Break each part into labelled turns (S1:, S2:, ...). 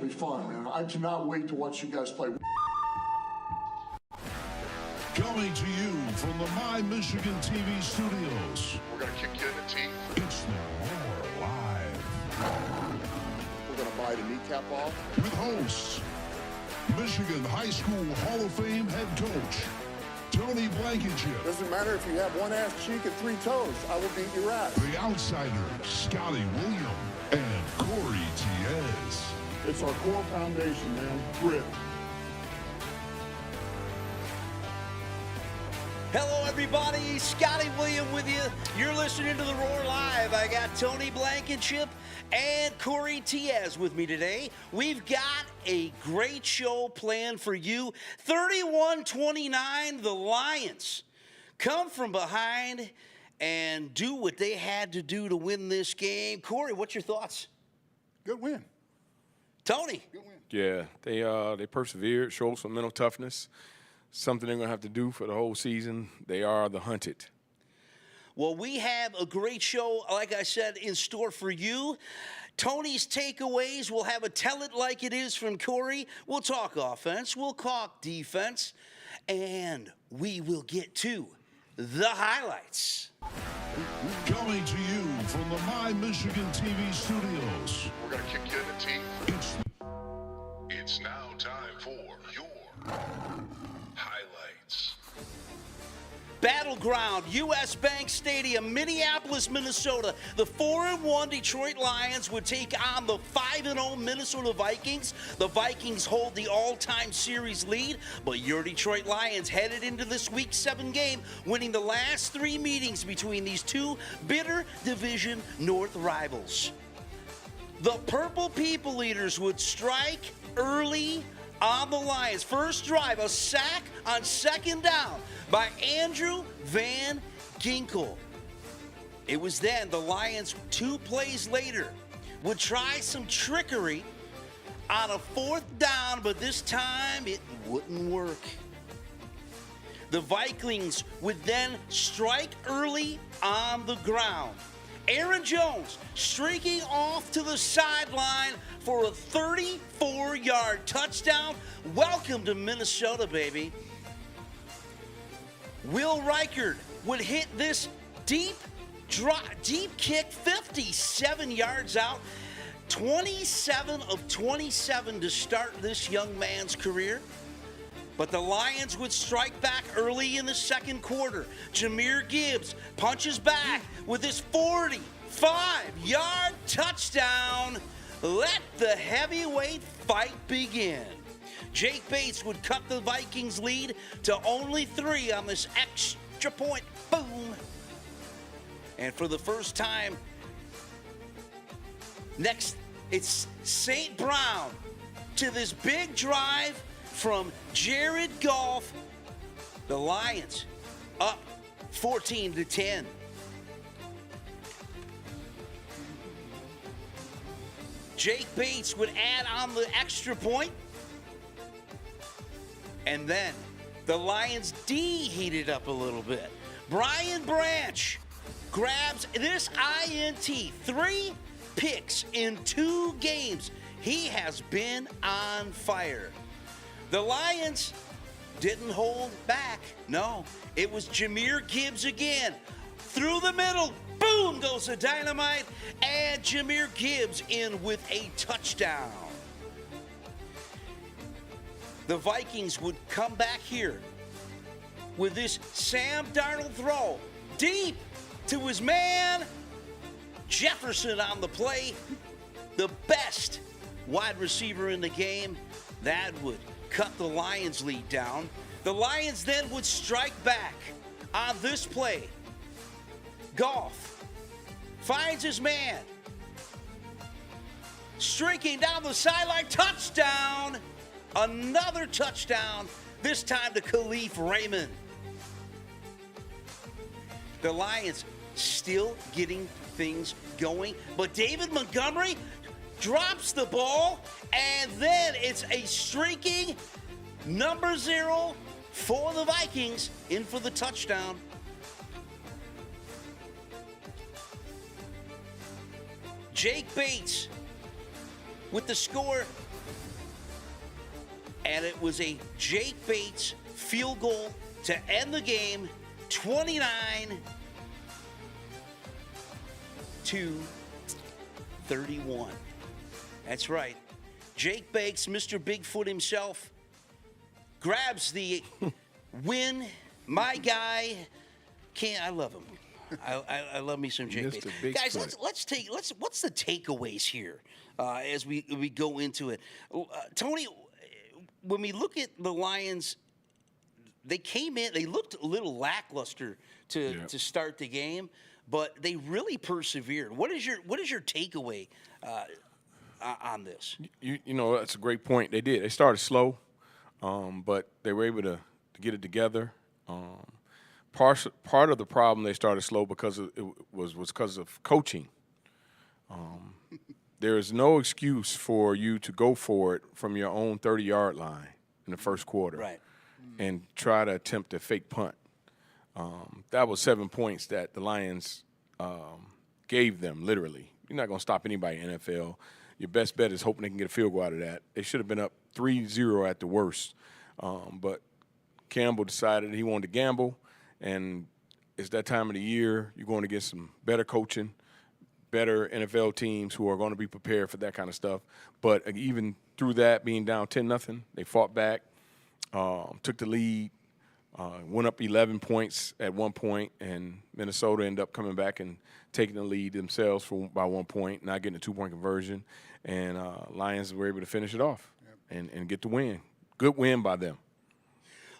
S1: be fun, man. I cannot wait to watch you guys play.
S2: Coming to you from the My Michigan TV studios.
S3: We're going to kick you in the teeth.
S2: It's the Roar Live.
S3: We're going to bite a kneecap off.
S2: With hosts, Michigan High School Hall of Fame head coach, Tony Blankenship.
S3: Doesn't matter if you have one ass cheek and 3 toes. I will beat your ass.
S2: The outsider, Scotty William, and Corey Tiez.
S1: It's our core foundation, man. Grit.
S4: Hello, everybody. Scotty William with you. You're listening to the Roar Live. I got Tony Blankenship and Corey Tiez with me today. We've got a great show planned for you. 31-29, the Lions come from behind and do what they had to do to win this game. Corey, what's your thoughts?
S3: Good win.
S4: Tony?
S3: Good win.
S5: Yeah, they persevered, showed some mental toughness. Something they're going to have to do for the whole season. They are the hunted.
S4: Well, we have a great show, like I said, in store for you. Tony's takeaways. We'll have a tell it like it is from Corey. We'll talk offense. We'll talk defense. And we will get to the highlights.
S2: Coming to you from the My Michigan TV studios.
S3: We're going to kick you in the teeth.
S2: It's now time for your highlights.
S4: Battleground, U.S. Bank Stadium, Minneapolis, Minnesota. The 4-1 Detroit Lions would take on the 5-0 Minnesota Vikings. The Vikings hold the all-time series lead, but your Detroit Lions headed into this Week 7 game, winning the last 3 meetings between these two bitter Division North rivals. The Purple People Eaters would strike early on the Lions. First drive, a sack on second down by Andrew Van Ginkel. It was then the Lions, 2 plays later, would try some trickery on a 4th down, but this time it wouldn't work. The Vikings would then strike early on the ground. Aaron Jones streaking off to the sideline for a 34-yard touchdown. Welcome to Minnesota, baby. Will Reichard would hit this deep kick 57 yards out. 27 of 27 to start this young man's career. But the Lions would strike back early in the second quarter. Jahmyr Gibbs punches back with his 45-yard touchdown. Let the heavyweight fight begin. Jake Bates would cut the Vikings lead to only 3 on this extra point. Boom. And for the first time, next, it's St. Brown to this big drive from Jared Goff. The Lions up 14-10. Jake Bates would add on the extra point. And then the Lions D heated up a little bit. Brian Branch grabs this INT. 3 picks in 2 games. He has been on fire. The Lions didn't hold back. No, it was Jahmyr Gibbs again. Through the middle, boom, goes the dynamite, and Jahmyr Gibbs in with a touchdown. The Vikings would come back here with this Sam Darnold throw deep to his man, Jefferson on the play, the best wide receiver in the game. That would cut the Lions' lead down. The Lions then would strike back on this play. Goff finds his man. Streaking down the sideline, touchdown. Another touchdown, this time to Khalif Raymond. The Lions still getting things going, but David Montgomery drops the ball, and then it's a streaking number 0 for the Vikings in for the touchdown. Jake Bates with the score and it was a Jake Bates field goal to end the game, 29-31. That's right. Jake Bates, Mr. Bigfoot himself, grabs the win. My guy, I love him. I love me some Jake Bates. Guys, what's the takeaways here as we go into it? Tony, when we look at the Lions, they came in, they looked a little lackluster to start the game, but they really persevered. What is your takeaway on this?
S5: You know, that's a great point. They did. They started slow, but they were able to get it together. Part of the problem they started slow because was because of coaching. There is no excuse for you to go for it from your own 30-yard line in the first quarter,
S4: right,
S5: and try to attempt a fake punt. That was 7 points that the Lions gave them. Literally, you're not going to stop anybody in the NFL. Your best bet is hoping they can get a field goal out of that. They should have been up 3-0 at the worst, but Campbell decided he wanted to gamble. And it's that time of the year. You're going to get some better coaching, better NFL teams who are going to be prepared for that kind of stuff. But even through that, being down 10-0, they fought back, took the lead, went up 11 points at one point, and Minnesota ended up coming back and taking the lead themselves by 1 point, not getting a 2-point conversion. And Lions were able to finish it off and get the win. Good win by them.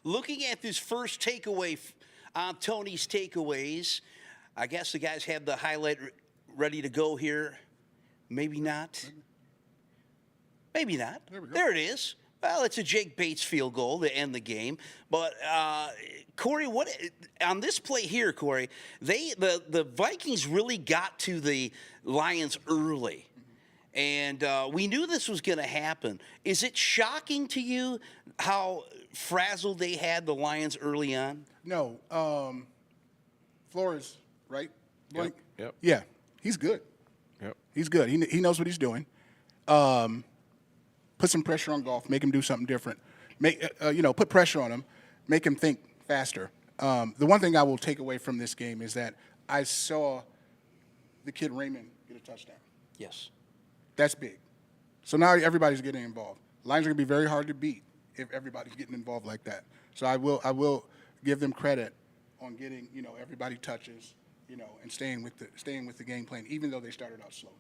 S4: Looking at this first takeaway on Tony's takeaways, I guess the guys have the highlight ready to go here. Maybe not. Maybe not. There it is. Well, it's a Jake Bates field goal to end the game. But, Corey, what on this play here, Corey, the Vikings really got to the Lions early. And we knew this was going to happen. Is it shocking to you how frazzled they had the Lions early on?
S3: No. Flores, right? Blank?
S5: Yep.
S3: Yeah, he's good.
S5: Yep.
S3: He's good. He knows what he's doing. Put some pressure on Goff. Make him do something different. Put pressure on him. Make him think faster. The one thing I will take away from this game is that I saw the kid Raymond get a touchdown.
S4: Yes.
S3: That's big. So now everybody's getting involved. Lions are going to be very hard to beat if everybody's getting involved like that. So I will give them credit on getting everybody touches, and staying with the game plan, even though they started out slow.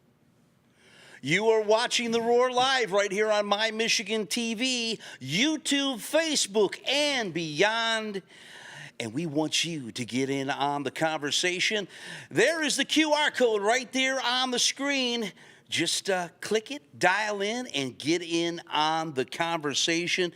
S4: You are watching The Roar live right here on My Michigan TV, YouTube, Facebook, and beyond. And we want you to get in on the conversation. There is the QR code right there on the screen. Just click it, dial in, and get in on the conversation.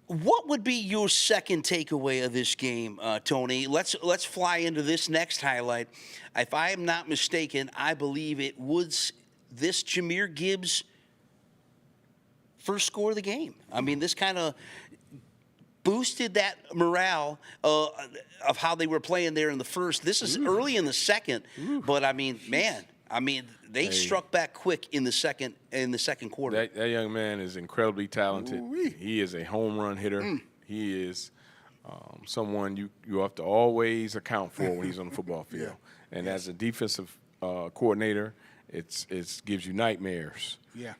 S4: What would be your second takeaway of this game, Tony? Let's fly into this next highlight. If I am not mistaken, I believe it was this Jahmyr Gibbs' first score of the game. I mean, this kind of boosted that morale of how they were playing there in the first. This is early in the second, but I mean, man. They struck back quick in the second quarter.
S5: That young man is incredibly talented. He is a home run hitter. He is someone you have to always account for when he's on the football field. And as a defensive coordinator, it gives you nightmares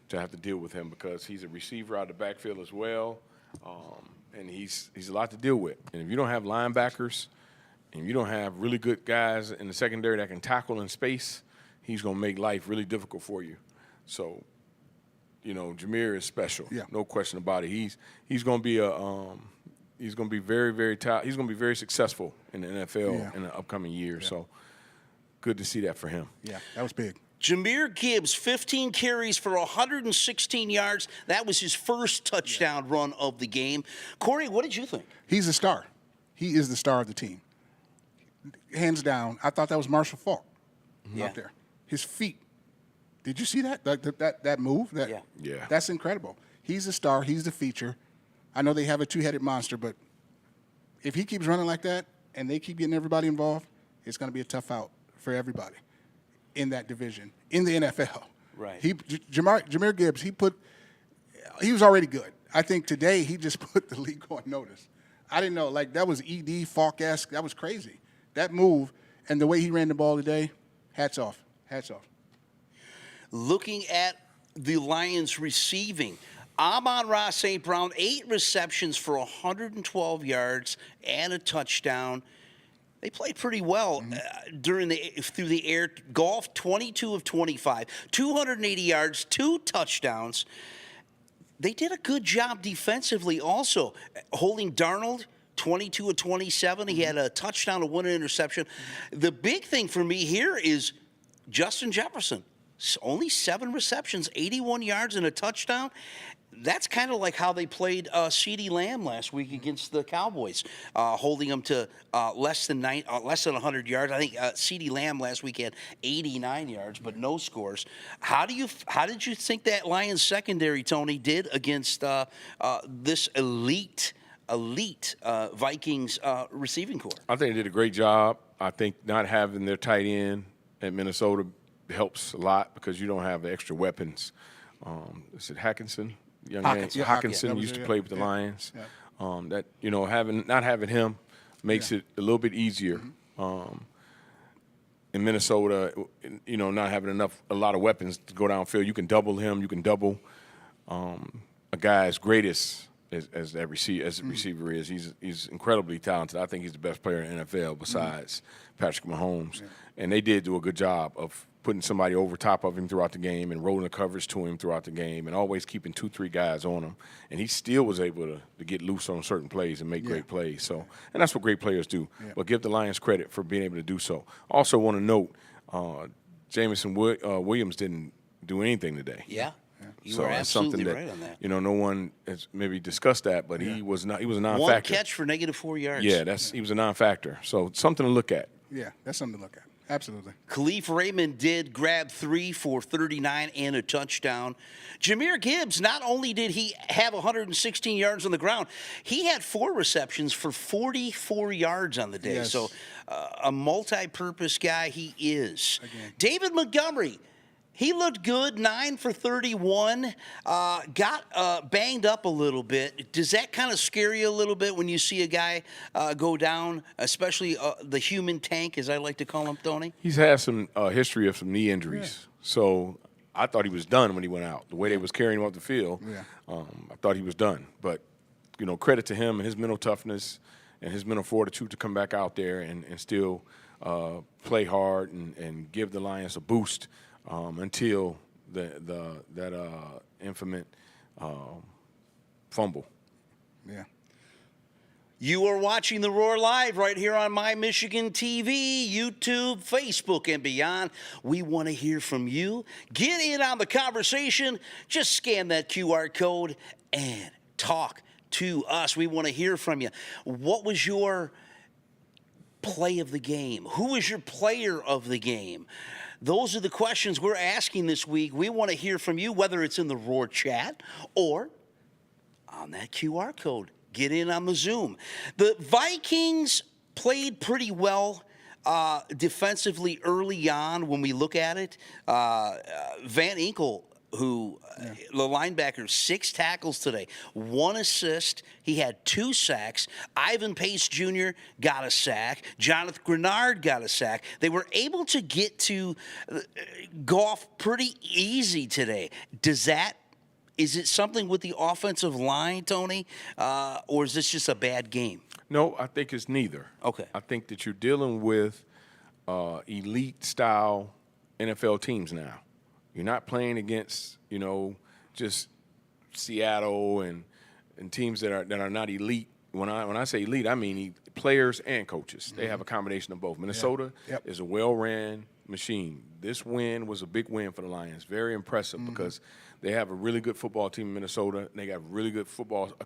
S5: to have to deal with him because he's a receiver out of the backfield as well, and he's a lot to deal with. And if you don't have linebackers and you don't have really good guys in the secondary that can tackle in space, he's going to make life really difficult for you. So, Jahmyr is special. Yeah. No question about it. He's going to be he's going to be very, very he's going to be very successful in the NFL in the upcoming years. Yeah. So, good to see that for him.
S3: Yeah, that was big.
S4: Jahmyr Gibbs, 15 carries for 116 yards. That was his first touchdown run of the game. Corey, what did you think?
S3: He's a star. He is the star of the team. Hands down. I thought that was Marshall Faulk out there. His feet. Did you see that? That move?
S5: Yeah.
S3: That's incredible. He's a star. He's the feature. I know they have a two-headed monster, but if he keeps running like that and they keep getting everybody involved, it's going to be a tough out for everybody in that division, in the NFL.
S4: Right.
S3: Jahmyr Gibbs, he was already good. I think today he just put the league on notice. I didn't know, like, that was ED Falk-esque. That was crazy. That move and the way he ran the ball today, hats off. Hats off.
S4: Looking at the Lions receiving, Amon-Ra St. Brown, 8 receptions for 112 yards and a touchdown. They played pretty well through the air. Golf, 22 of 25, 280 yards, 2 touchdowns. They did a good job defensively also, holding Darnold 22 of 27. He had a touchdown and 1 interception. The big thing for me here is Justin Jefferson. Only 7 receptions, 81 yards and a touchdown. That's kind of like how they played CeeDee Lamb last week against the Cowboys, holding them to less than 100 yards. I think CeeDee Lamb last week had 89 yards, but no scores. How did you think that Lions secondary, Tony, did against this elite Vikings receiving corps?
S5: I think they did a great job. I think not having their tight end at Minnesota helps a lot because you don't have the extra weapons. Is it Hockenson? Young man, Hockenson used to play with the Lions. Yeah. That not having him makes it a little bit easier. In Minnesota, not having a lot of weapons to go downfield, you can double him. You can double a guy as great as a receiver is. He's incredibly talented. I think he's the best player in the NFL besides Patrick Mahomes. Yeah. And they did do a good job of putting somebody over top of him throughout the game and rolling the coverage to him throughout the game and always keeping 2-3 guys on him. And he still was able to get loose on certain plays and make great plays. So, and that's what great players do. Yeah. But give the Lions credit for being able to do so. Also want to note, Jameson Williams didn't do anything today.
S4: Yeah.
S5: You were absolutely right on that. No one has maybe discussed that, but he was a non-factor.
S4: 1 catch for -4 yards.
S5: Yeah, he was a non-factor. So something to look at.
S3: Yeah, that's something to look at. Absolutely.
S4: Khalif Raymond did grab 3 for 39 and a touchdown. Jahmyr Gibbs, not only did he have 116 yards on the ground, he had 4 receptions for 44 yards on the day. Yes. So a multi-purpose guy he is. Again. David Montgomery, he looked good, 9 for 31. Got banged up a little bit. Does that kind of scare you a little bit when you see a guy go down, especially the human tank, as I like to call him, Tony?
S5: He's had some history of some knee injuries. Yeah. So I thought he was done when he went out. The way they was carrying him off the field, I thought he was done. But, credit to him and his mental toughness and his mental fortitude to come back out there and still play hard and give the Lions a boost. Until that infamous fumble.
S3: Yeah.
S4: You are watching The Roar Live right here on My Michigan TV, YouTube, Facebook, and beyond. We want to hear from you. Get in on the conversation. Just scan that QR code and talk to us. We want to hear from you. What was your play of the game? Who was your player of the game? Those are the questions we're asking this week. We want to hear from you, whether it's in the Roar chat or on that QR code. Get in on the Zoom. The Vikings played pretty well defensively early on when we look at it. Van Inkel, the linebacker, 6 tackles today, 1 assist. He had 2 sacks. Ivan Pace Jr. got a sack. Jonathan Grenard got a sack. They were able to get to Goff pretty easy today. Is it something with the offensive line, Tony, or is this just a bad game?
S5: No, I think it's neither.
S4: Okay.
S5: I think that you're dealing with elite-style NFL teams now. You're not playing against, just Seattle and teams that are not elite. When I say elite, I mean players and coaches. They have a combination of both. Minnesota is a well-ran machine. This win was a big win for the Lions. Very impressive because they have a really good football team in Minnesota. And they got really good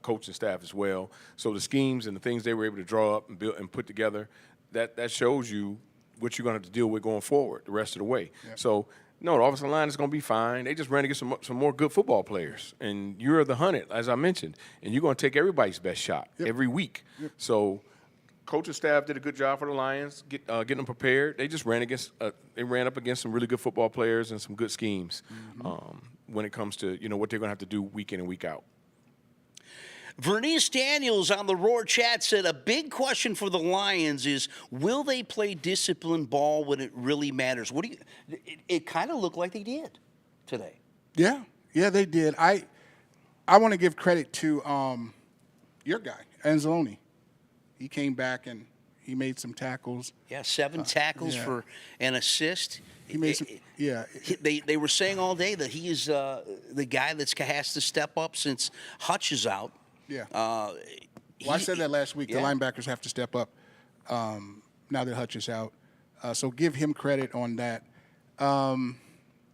S5: coaching staff as well. So the schemes and the things they were able to draw up and build and put together, that shows you what you're going to have to deal with going forward the rest of the way. Yep. So. No, the offensive line is going to be fine. They just ran against some more good football players. And you're the hunted, as I mentioned. And you're going to take everybody's best shot every week. Yep. So coaching staff did a good job for the Lions, getting them prepared. They just ran up against some really good football players and some good schemes when it comes to, what they're going to have to do week in and week out.
S4: Vernice Daniels on the Roar chat said a big question for the Lions is, will they play disciplined ball when it really matters? What do you? It kind of looked like they did today.
S3: Yeah, they did. I want to give credit to your guy, Anzalone. He came back and he made some tackles.
S4: Yeah, 7 tackles for an assist.
S3: He made some. Yeah.
S4: They were saying all day that he is the guy that has to step up since Hutch is out.
S3: Yeah. Well, I said that last week.
S4: Yeah.
S3: The linebackers have to step up now that Hutch is out. So give him credit on that.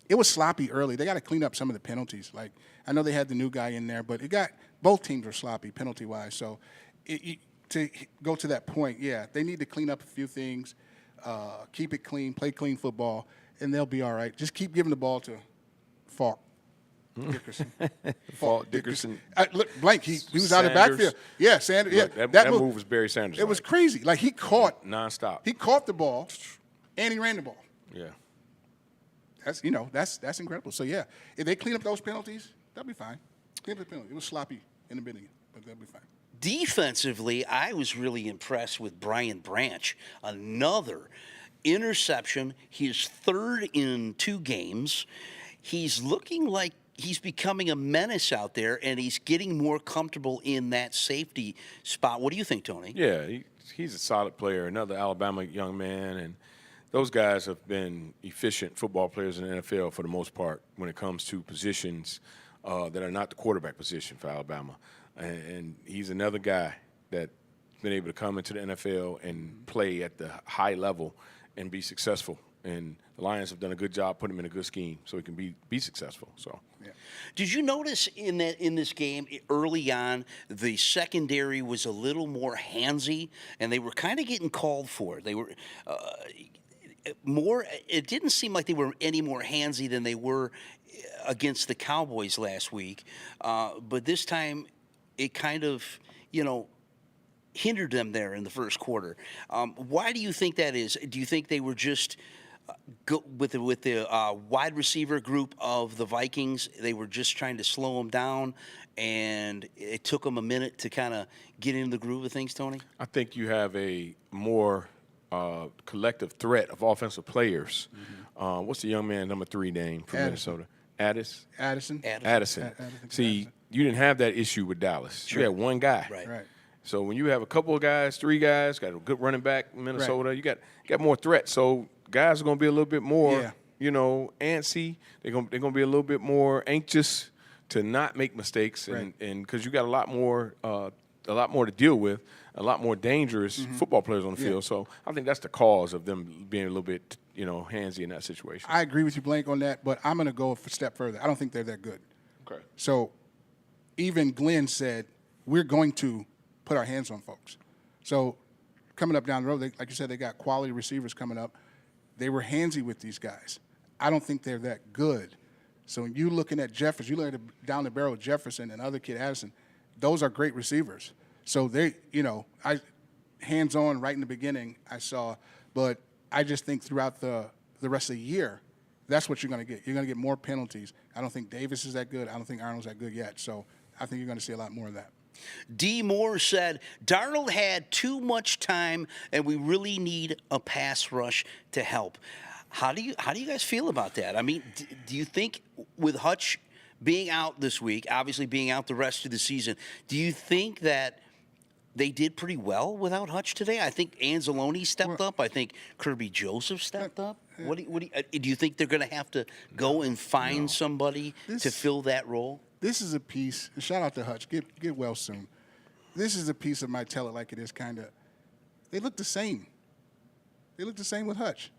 S3: It was sloppy early. They got to clean up some of the penalties. Like, I know they had the new guy in there, but both teams were sloppy penalty-wise. So to go to that point, yeah, they need to clean up a few things, keep it clean, play clean football, and they'll be all right. Just keep giving the ball to Falk. Dickerson.
S5: Falk Dickerson.
S3: Look, Blank, he was out of the backfield. Yeah, Sanders.
S5: Look,
S3: Yeah,
S5: that move was Barry Sanders.
S3: It was crazy. Like, he caught.
S5: Nonstop.
S3: He caught the ball, and he ran the ball.
S5: Yeah.
S3: That's incredible. So, yeah, if they clean up those penalties, they'll be fine. Clean up the penalty. It was sloppy in the beginning, but they'll be fine.
S4: Defensively, I was really impressed with Brian Branch. Another interception, his third in 2 games. He's looking like he's becoming a menace out there, and he's getting more comfortable in that safety spot. What do you think, Tony?
S5: Yeah, he's a solid player, another Alabama young man, and those guys have been efficient football players in the NFL for the most part when it comes to positions that are not the quarterback position for Alabama. And he's another guy that's been able to come into the NFL and play at the high level and be successful. And the Lions have done a good job putting him in a good scheme so he can be successful. So,
S4: yeah. Did you notice in this game early on the secondary was a little more handsy, and they were kind of getting called for? They were more. It didn't seem like they were any more handsy than they were against the Cowboys last week, but this time it kind of hindered them there in the first quarter. Why do you think that is? Do you think they were just with the wide receiver group of the Vikings, they were just trying to slow them down, and it took them a minute to kind of get into the groove of things, Tony?
S5: I think you have a more collective threat of offensive players. Mm-hmm. What's the young man, number 3 name from Minnesota?
S3: Addison.
S5: See, you didn't have that issue with Dallas. Sure. You had one guy.
S3: Right.
S5: So when you have a couple of guys, 3 guys, got a good running back in Minnesota, you got more threat. So guys are going to be a little bit more, antsy. They're going to be a little bit more anxious to not make mistakes, and because you got a lot more to deal with, a lot more dangerous football players on the field. So I think that's the cause of them being a little bit, handsy in that situation.
S3: I agree with you, Blank, on that, but I'm going to go a step further. I don't think they're that good.
S5: Okay.
S3: So even Glenn said, we're going to put our hands on folks. So coming up down the road, like you said, they got quality receivers coming up. They were handsy with these guys. I don't think they're that good. So when you're looking at Jefferson, you look at down the barrel of Jefferson and other kid Addison, those are great receivers. So they, I hands-on right in the beginning I saw, but I just think throughout the rest of the year, that's what you're going to get. You're going to get more penalties. I don't think Davis is that good. I don't think Arnold's that good yet. So I think you're going to see a lot more of that.
S4: D. Moore said, Darnold had too much time, and we really need a pass rush to help. How do you guys feel about that? I mean, do you think with Hutch being out this week, obviously being out the rest of the season, do you think that they did pretty well without Hutch today? I think Anzalone stepped up. I think Kirby Joseph stepped up. Do you think they're going to have to go and find somebody to fill that role?
S3: This is a piece, and shout out to Hutch, get well soon. This is a piece of my tell it like it is kind of, they look the same. They look the same with Hutch.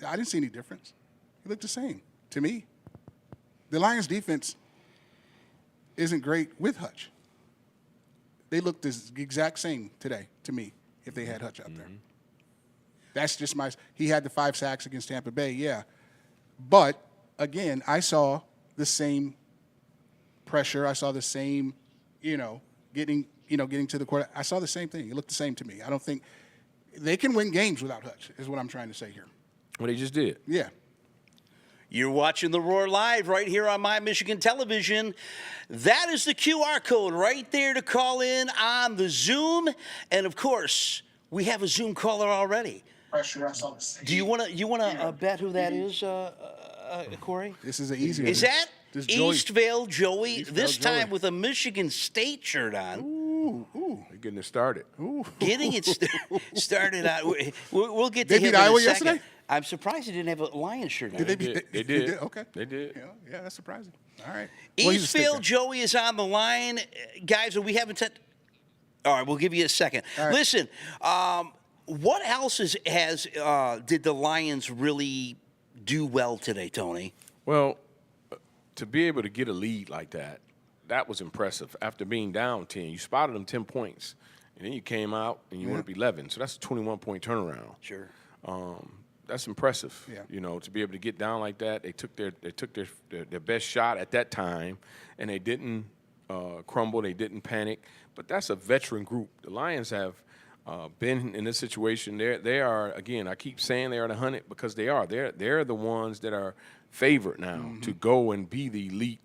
S3: I didn't see any difference. They look the same to me. The Lions defense isn't great with Hutch. They look the exact same today to me if they had Hutch out there. That's just he had the 5 sacks against Tampa Bay, yeah. But, again, I saw the same pressure. I saw the same, getting to the quarter. I saw the same thing. It looked the same to me. I don't think they can win games without Hutch is what I'm trying to say here.
S5: Well, they just did.
S3: Yeah.
S4: You're watching The Roar live right here on My Michigan Television. That is the QR code right there to call in on the Zoom. And, of course, we have a Zoom caller already. Do you want to bet who that is, Corey?
S3: This is an easy one.
S4: Is that
S3: This Joey.
S4: Eastvale Joey,
S3: Eastvale
S4: this time
S3: Joey.
S4: with a Michigan State shirt on?
S3: Ooh.
S5: They're getting it started.
S4: Getting it started out. We'll get to
S3: They
S4: him
S3: beat
S4: in a
S3: Iowa
S4: second.
S3: yesterday?
S4: I'm surprised he didn't have a Lions shirt on.
S3: Did they beat?
S5: They did.
S3: Okay.
S5: They did.
S3: Yeah, that's surprising. All right. Well, he's a
S4: Eastvale
S3: sticker.
S4: Joey is on the line. Guys, we haven't said. All right, we'll give you a second.
S3: Right.
S4: Listen, what else did the Lions really do well today, Tony?
S5: Well, to be able to get a lead like that, that was impressive. After being down 10, you spotted them 10 points, and then you came out and you went up 11. So that's a 21-point turnaround.
S4: Sure.
S5: That's impressive.
S3: Yeah.
S5: You know, to be able to get down like that. They took their best shot at that time, and they didn't crumble. They didn't panic. But that's a veteran group. The Lions have been in this situation. They are, again, I keep saying they are the hunted because they are. They're the ones that are favored now to go and be the elite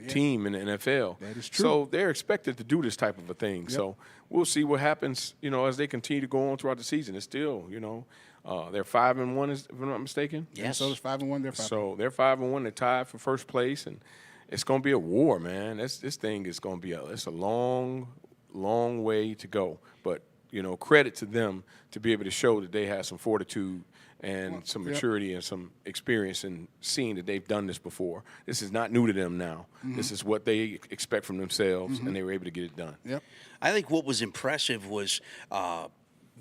S5: team in the NFL.
S3: That is true.
S5: So they're expected to do this type of a thing.
S3: Yep.
S5: So we'll see what happens, as they continue to go on throughout the season. It's still, they're 5-1, if I'm not mistaken.
S4: Yes.
S3: So it's 5-1. They're 5.
S5: So they're 5-1. They're tied for first place, and it's going to be a war, man. This thing is going to be it's a long, long way to go. But credit to them to be able to show that they have some fortitude and some maturity and some experience in seeing that they've done this before. This is not new to them now. This is what they expect from themselves, and they were able to get it done.
S3: Yep.
S4: I think what was impressive was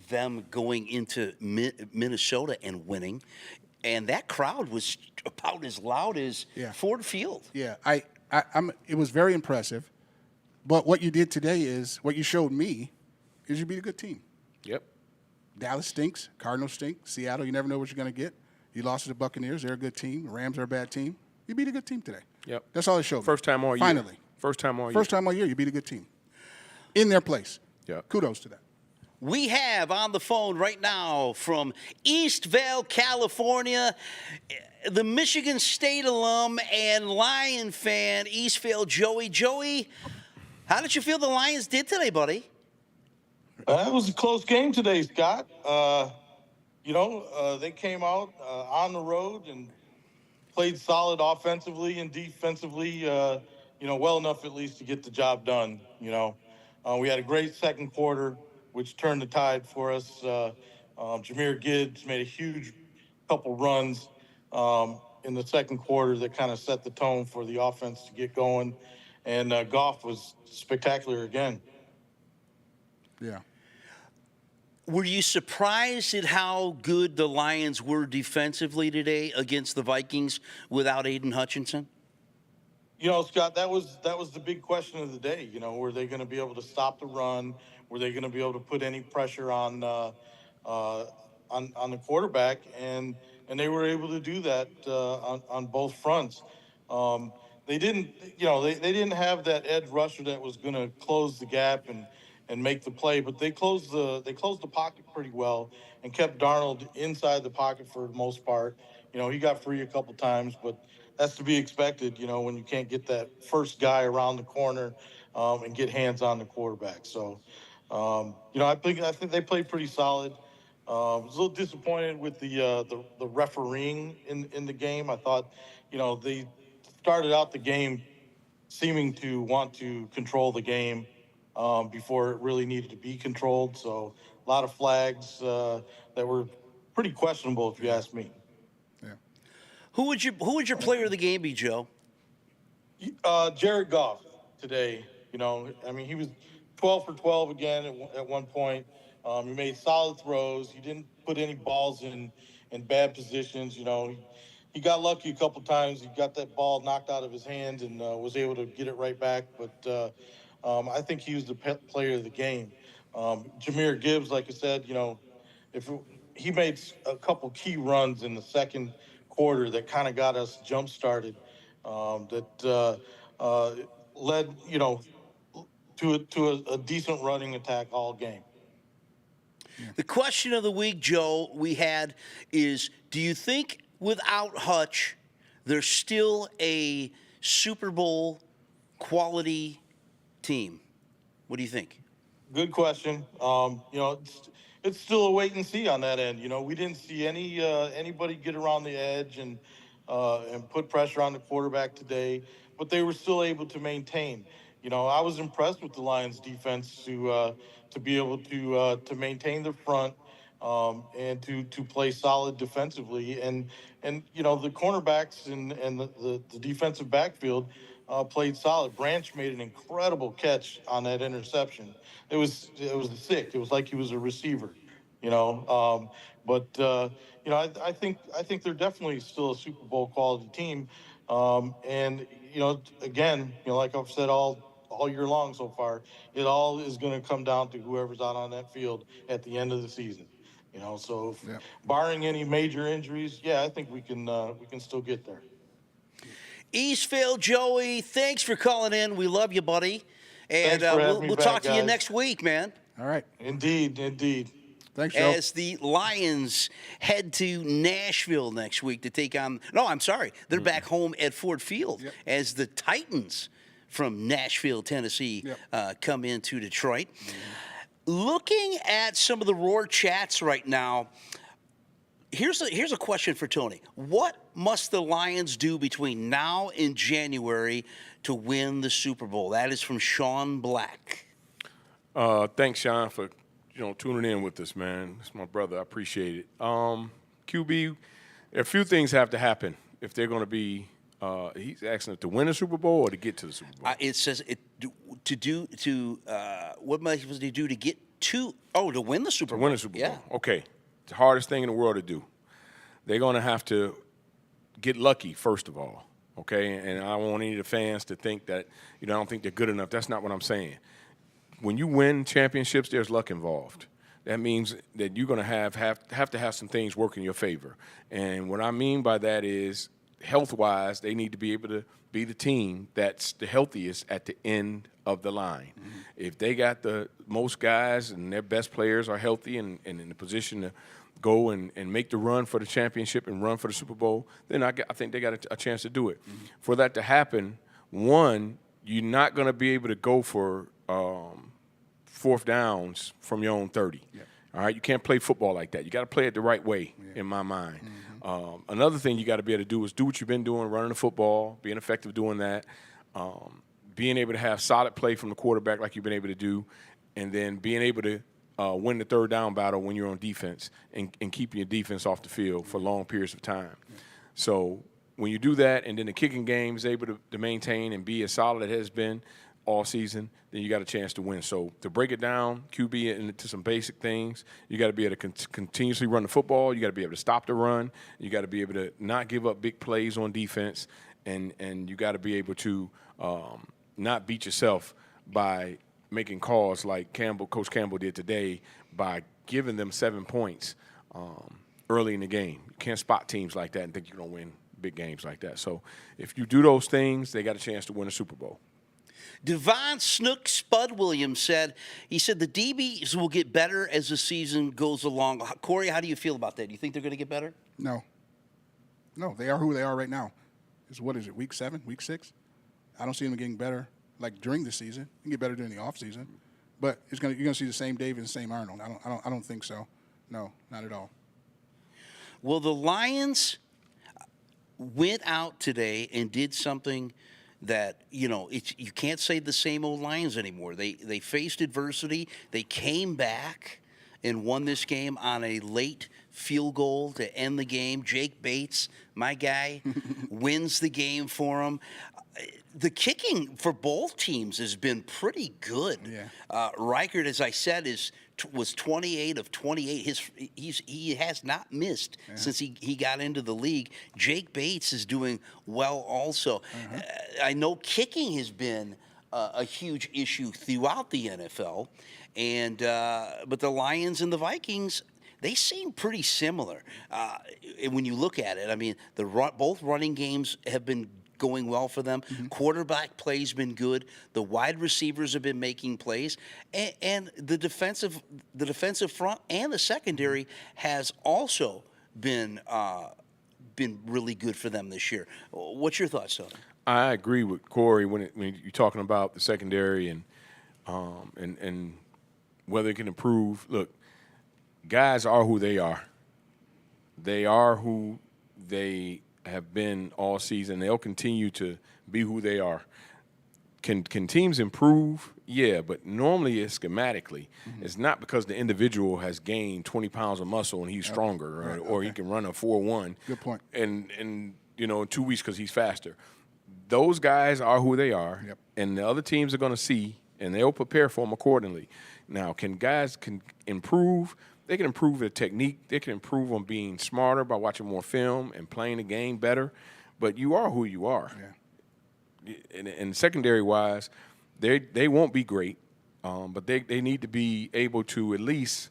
S4: them going into Minnesota and winning, and that crowd was about as loud as Ford Field.
S3: Yeah. It was very impressive. But what you did today is what you showed me is you beat a good team.
S5: Yep.
S3: Dallas stinks. Cardinals stink. Seattle, you never know what you're going to get. You lost to the Buccaneers. They're a good team. The Rams are a bad team. You beat a good team today.
S5: Yep.
S3: That's all it showed me.
S5: First time all year.
S3: Finally.
S5: First time all year.
S3: First time all year, you beat a good team. In their place.
S5: Yep.
S3: Kudos to that.
S4: We have on the phone right now from Eastvale, California, the Michigan State alum and Lion fan, Eastvale Joey. Joey, how did you feel the Lions did today, buddy?
S6: It was a close game today, Scott. They came out on the road and played solid offensively and defensively, well enough at least to get the job done. We had a great second quarter, which turned the tide for us. Jahmyr Gibbs made a huge couple runs in the second quarter that kind of set the tone for the offense to get going. And Goff was spectacular again.
S3: Yeah.
S4: Were you surprised at how good the Lions were defensively today against the Vikings without Aiden Hutchinson?
S6: Scott, that was the big question of the day. Were they going to be able to stop the run? Were they going to be able to put any pressure on the quarterback? And they were able to do that on both fronts. They didn't have that edge rusher that was going to close the gap and make the play, but they closed the pocket pretty well and kept Darnold inside the pocket for the most part. He got free a couple times, but that's to be expected, when you can't get that first guy around the corner and get hands on the quarterback. So, I think they played pretty solid. I was a little disappointed with the refereeing in the game. I thought, they started out the game seeming to want to control the game before it really needed to be controlled. So a lot of flags that were pretty questionable, if you ask me.
S3: Yeah.
S4: Who would your player of the game be, Joe?
S6: Jared Goff today. He was 12 for 12 again at one point. He made solid throws. He didn't put any balls in bad positions. He got lucky a couple times. He got that ball knocked out of his hand and was able to get it right back. But I think he was the player of the game. Jahmyr Gibbs, like I said, he made a couple key runs in the second quarter that kind of got us jump-started, that led, to a decent running attack all game.
S4: The question of the week, Joe, we had is, do you think without Hutch they're still a Super Bowl quality team? What do you think?
S6: Good question. It's still a wait and see on that end. We didn't see anybody get around the edge and put pressure on the quarterback today, but they were still able to maintain. I was impressed with the Lions' defense to be able to maintain the front and to play solid defensively. And the cornerbacks and the defensive backfield played solid. Branch made an incredible catch on that interception. It was sick. It was like he was a receiver, I think they're definitely still a Super Bowl quality team. Again, like I've said all year long so far, it all is going to come down to whoever's out on that field at the end of the season. So barring any major injuries, I think we can still get there.
S4: Eastvale Joey, thanks for calling in. We love you, buddy. And
S6: Thanks for having me
S4: we'll
S6: back,
S4: talk to you
S6: guys.
S4: next week, man.
S3: All right.
S6: Indeed.
S3: Thanks, Joe.
S4: As the Lions head to Nashville next week to take on, no, I'm sorry, they're back home at Ford Field as the Titans from Nashville, Tennessee, come into Detroit. Looking at some of the Roar chats right now, here's a question for Tony. What must the Lions do between now and January to win the Super Bowl? That is from Sean Black.
S5: Thanks, Sean, for tuning in with us, man. It's my brother. I appreciate it. QB, a few things have to happen if they're going to be. He's asking to win the Super Bowl or to get to the Super Bowl.
S4: It says what must they do to get to win the Super Bowl?
S5: To win the Super Bowl.
S4: Yeah.
S5: Okay. It's the hardest thing in the world to do. They're going to have to get lucky, first of all. Okay. And I don't want any of the fans to think that I don't think they're good enough. That's not what I'm saying. When you win championships, there's luck involved. That means that you're going to have to have some things work in your favor. And what I mean by that is, health-wise, they need to be able to be the team that's the healthiest at the end of the line. Mm-hmm. If they got the most guys and their best players are healthy and in the position to go and make the run for the championship and run for the Super Bowl, then I think they got a chance to do it. Mm-hmm. For that to happen, one, you're not going to be able to go for fourth downs from your own 30. Yeah. All right, you can't play football like that. You got to play it the right way, in my mind. Mm-hmm. Another thing you got to be able to do is do what you've been doing, running the football, being effective doing that, being able to have solid play from the quarterback like you've been able to do, and then being able to win the third down battle when you're on defense and keeping your defense off the field for long periods of time. Yeah. So when you do that and then the kicking game is able to maintain and be as solid as it has been all season, then you got a chance to win. So to break it down, QB into some basic things, you got to be able to continuously run the football. You got to be able to stop the run. You got to be able to not give up big plays on defense, and you got to be able to not beat yourself by making calls like Coach Campbell did today by giving them 7 points early in the game. You can't spot teams like that and think you're going to win big games like that. So if you do those things, they got a chance to win a Super Bowl.
S4: Devon Snook Spud Williams said the DBs will get better as the season goes along. Corey, how do you feel about that? Do you think they're going to get better?
S3: No, they are who they are right now. What is it, week 7, week 6? I don't see them getting better like during the season. You can get better during the off season, but you're going to see the same David and the same Arnold. I don't think so. No, not at all.
S4: Well, the Lions went out today and did something that, you can't say the same old Lions anymore. They faced adversity. They came back and won this game on a late field goal to end the game. Jake Bates, my guy, wins the game for them. The kicking for both teams has been pretty good. Yeah. Reichert, as I said, was 28 of 28. He has not missed since he got into the league. Jake Bates is doing well also. I know kicking has been a huge issue throughout the NFL, but the Lions and the Vikings, they seem pretty similar. When you look at it, I mean, both running games have been going well for them. Mm-hmm. Quarterback play's been good. The wide receivers have been making plays, and the defensive front and the secondary has also been been really good for them this year. What's your thoughts, Tony?
S5: I agree with Corey when you're talking about the secondary and whether it can improve. Look, guys are who they are. They are who they have been all season. They'll continue to be who they are. Can teams improve? Yeah, but normally it's schematically. It's not because the individual has gained 20 pounds of muscle and he's stronger, or he can run a 4.1.
S3: Good point.
S5: And in 2 weeks because he's faster. Those guys are who they are, and the other teams are going to see, and they'll prepare for them accordingly. Now, can guys improve? They can improve their technique. They can improve on being smarter by watching more film and playing the game better. But you are who you are. Yeah. And secondary-wise, they won't be great, but they need to be able to at least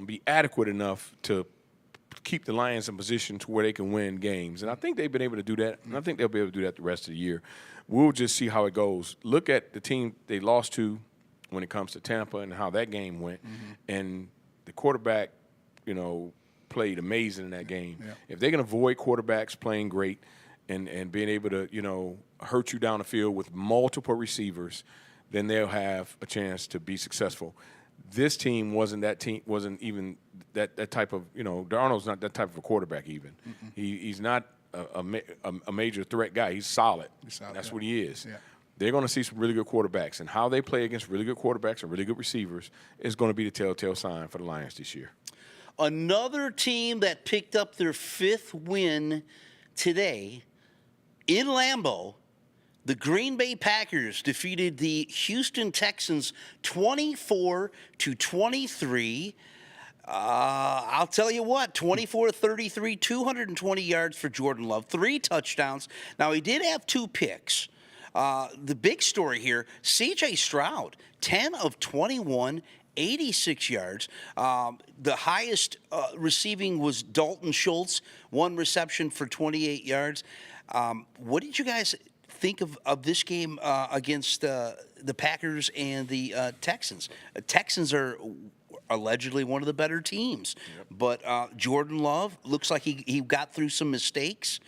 S5: be adequate enough to keep the Lions in position to where they can win games. And I think they've been able to do that, and I think they'll be able to do that the rest of the year. We'll just see how it goes. Look at the team they lost to when it comes to Tampa and how that game went. And the quarterback, played amazing in that game. Yeah. If they can avoid quarterbacks playing great and being able to, hurt you down the field with multiple receivers, then they'll have a chance to be successful. This team wasn't even that type of, Darnold's not that type of a quarterback even. He's not a major threat guy. He's solid. That's what he is. Yeah. They're going to see some really good quarterbacks, and how they play against really good quarterbacks and really good receivers is going to be the telltale sign for the Lions this year.
S4: Another team that picked up their 5th win today in Lambeau, the Green Bay Packers defeated the Houston Texans 24-23. I'll tell you what, 24-33, 220 yards for Jordan Love, 3 touchdowns. Now, he did have 2 picks. The big story here, C.J. Stroud, 10 of 21, 86 yards. The highest receiving was Dalton Schultz, 1 reception for 28 yards. What did you guys think of this game against the Packers and the Texans? Texans are allegedly one of the better teams, but Jordan Love looks like he got through some mistakes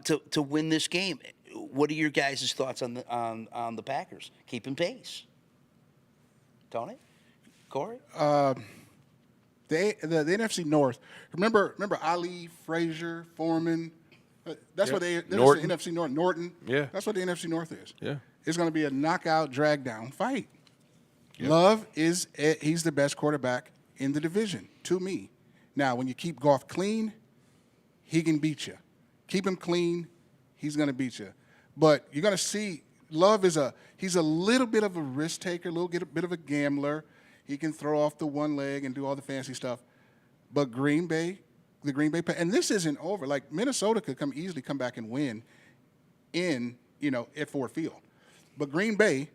S4: to win this game. What are your guys' thoughts on the Packers keeping pace? Tony, Corey,
S3: the NFC North. Remember Ali, Frazier, Foreman. That's what the NFC North. Norton.
S5: Yeah,
S3: that's what the NFC North is.
S5: Yeah,
S3: it's going to be a knockout, drag down fight. Yep. Love he's the best quarterback in the division to me. Now, when you keep Goff clean, he can beat you. Keep him clean, he's going to beat you. But you're going to see Love he's a little bit of a risk taker, bit of a gambler. He can throw off the one leg and do all the fancy stuff. But the Green Bay, and this isn't over. Like Minnesota could easily come back and win at Ford Field. But Green Bay,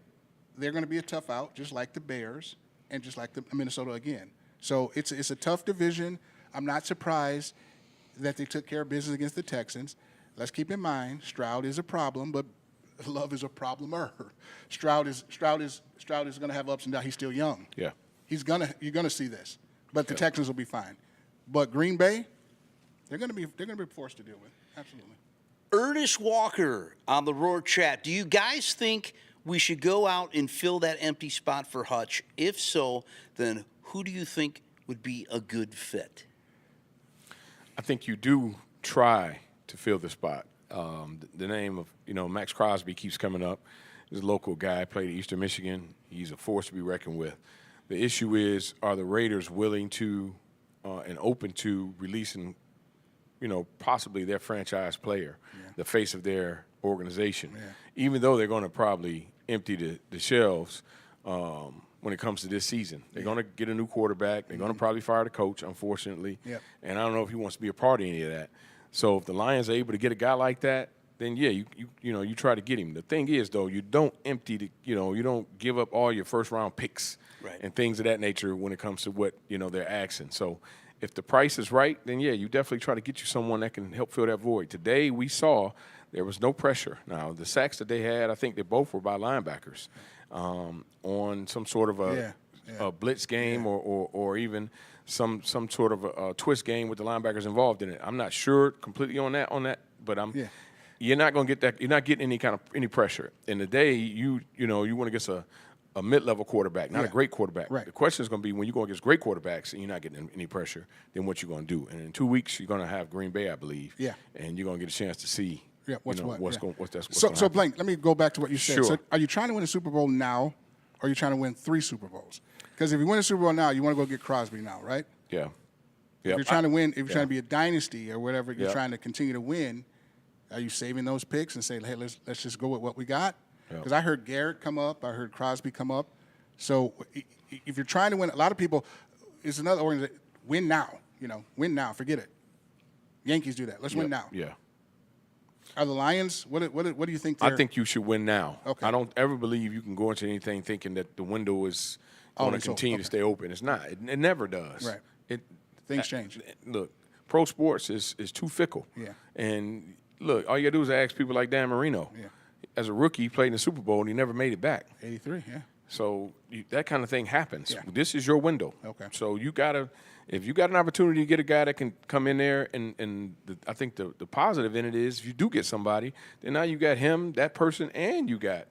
S3: they're going to be a tough out, just like the Bears and just like the Minnesota again. So it's a tough division. I'm not surprised that they took care of business against the Texans. Let's keep in mind, Stroud is a problem, but Love is a problemer. Stroud is going to have ups and downs. He's still young.
S5: Yeah,
S3: you're going to see this, but the Texans will be fine. But Green Bay, they're going to be forced to deal with. Absolutely.
S4: Ernest Walker on the Roar Chat. Do you guys think we should go out and fill that empty spot for Hutch? If so, then who do you think would be a good fit?
S5: I think you do try to fill the spot. The name of Max Crosby keeps coming up. He's a local guy, played at Eastern Michigan. He's a force to be reckoned with. The issue is, are the Raiders willing to and open to releasing, possibly their franchise player, the face of their organization, even though they're going to probably empty the shelves when it comes to this season. They're going to get a new quarterback. They're going to probably fire the coach, unfortunately. And I don't know if he wants to be a part of any of that. So if the Lions are able to get a guy like that, then you try to get him. The thing is, though, you don't empty you don't give up all your first round picks and things of that nature when it comes to what they're asking. So if the price is right, then you definitely try to get you someone that can help fill that void. Today we saw there was no pressure. Now the sacks that they had, I think they both were by linebackers on some sort of a a blitz game or even some sort of a twist game with the linebackers involved in it. I'm not sure completely on that, but you're not going to get that. You're not getting any pressure. In the day, you want to get a mid-level quarterback, not a great quarterback.
S3: Right.
S5: The question is going to be when you go against great quarterbacks and you're not getting any pressure, then what you're going to do. And in 2 weeks, you're going to have Green Bay, I believe.
S3: Yeah.
S5: And you're going to get a chance to see
S3: what's
S5: what's
S3: going
S5: to
S3: So
S5: happen.
S3: Blank, let me go back to what you said.
S5: Sure.
S3: So are you trying to win a Super Bowl now, or are you trying to win 3 Super Bowls? Because if you win a Super Bowl now, you want to go get Crosby now, right?
S5: Yeah.
S3: If you're trying to win, if you're trying to be a dynasty or whatever, you're trying to continue to win, are you saving those picks and saying, hey, let's just go with what we got? Because I heard Garrett come up. I heard Crosby come up. So if you're trying to win, a lot of people, it's another organization, win now. Win now. Forget it. Yankees do that. Let's win now.
S5: Yeah.
S3: Are the Lions, what do you think
S5: I think you should win now.
S3: Okay.
S5: I don't ever believe you can go into anything thinking that the window is going to
S3: Always
S5: continue
S3: open.
S5: to stay open. It's not. It never does.
S3: Right. Things change.
S5: Look, pro sports is too fickle.
S3: Yeah.
S5: And look, all you got to do is ask people like Dan Marino.
S3: Yeah.
S5: As a rookie, he played in the Super Bowl and he never made it back.
S3: 83, yeah.
S5: So that kind of thing happens.
S3: Yeah.
S5: This is your window.
S3: Okay.
S5: So if you got an opportunity to get a guy that can come in there, I think the positive in it is if you do get somebody, then now you got him, that person, and you got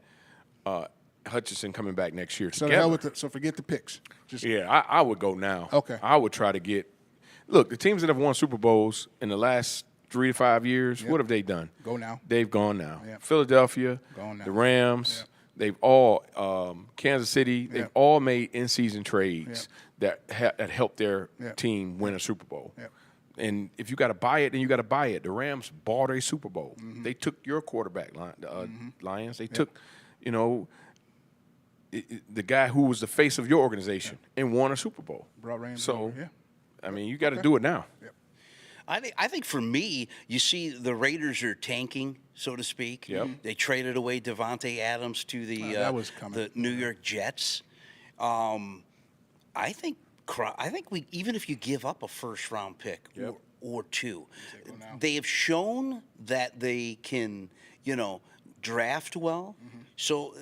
S5: Hutchinson coming back next year together.
S3: So forget the picks. Just
S5: I would go now.
S3: Okay.
S5: I would try to get – look, the teams that have won Super Bowls in the last 3 to 5 years, what have they done?
S3: Go now.
S5: They've gone now.
S3: Yep. Gone
S5: Philadelphia,
S3: now.
S5: the Rams,
S3: Yep.
S5: they've all Kansas City, they've
S3: Yep.
S5: all made in-season trades that helped their
S3: Yep.
S5: team win a Super Bowl.
S3: Yep.
S5: And if you got to buy it, then you got to buy it. The Rams bought a Super Bowl.
S3: Mm-hmm.
S5: They took your quarterback, Lions. They took, the guy who was the face of your organization and won a Super Bowl.
S3: Brought Rams
S5: So,
S3: over,
S5: I mean, you got to do it now.
S3: Yep.
S4: I think for me, you see the Raiders are tanking, so to speak.
S5: Yep.
S4: They traded away Devontae Adams to
S3: that was coming.
S4: the New York Jets. I think we even if you give up a first-round pick or 2, they have shown that they can, draft well.
S3: Mm-hmm.
S4: So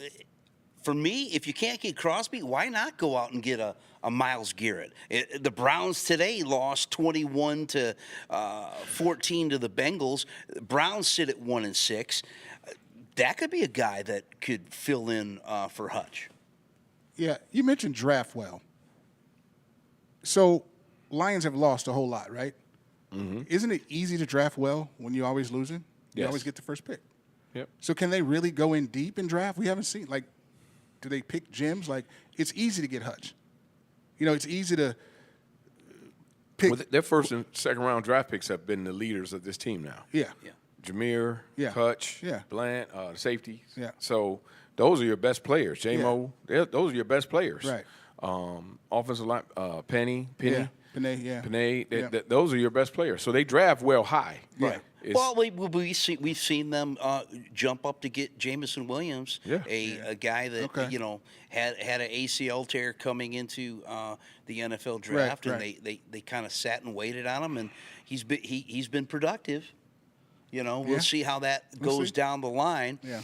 S4: for me, if you can't get Crosby, why not go out and get a Myles Garrett? The Browns today lost 21-14 to the Bengals. Browns sit at 1-6. That could be a guy that could fill in for Hutch.
S3: Yeah, you mentioned draft well. So Lions have lost a whole lot, right? Mm-hmm. Isn't it easy to draft well when you're always losing? You
S5: Yes.
S3: always get the first pick.
S5: Yep.
S3: So can they really go in deep in draft? We haven't seen, do they pick gems? It's easy to get Hutch. It's easy to pick.
S5: Well, their first and second round draft picks have been the leaders of this team now.
S3: Yeah.
S5: Jameer,
S3: Yeah.
S5: Hutch,
S3: Yeah.
S5: Bland, safety.
S3: Yeah.
S5: So those are your best players. J-Mo, those are your best players.
S3: Right.
S5: Offensive line, Penny.
S3: Yeah. Panay, yeah.
S5: Those are your best players. So they draft well high.
S3: Yeah.
S4: Well, we've seen them jump up to get Jamison Williams, a guy that had an ACL tear coming into the NFL draft, and they kind of sat and waited on him, and he's been productive. We'll see how that goes down the line.
S3: Yeah.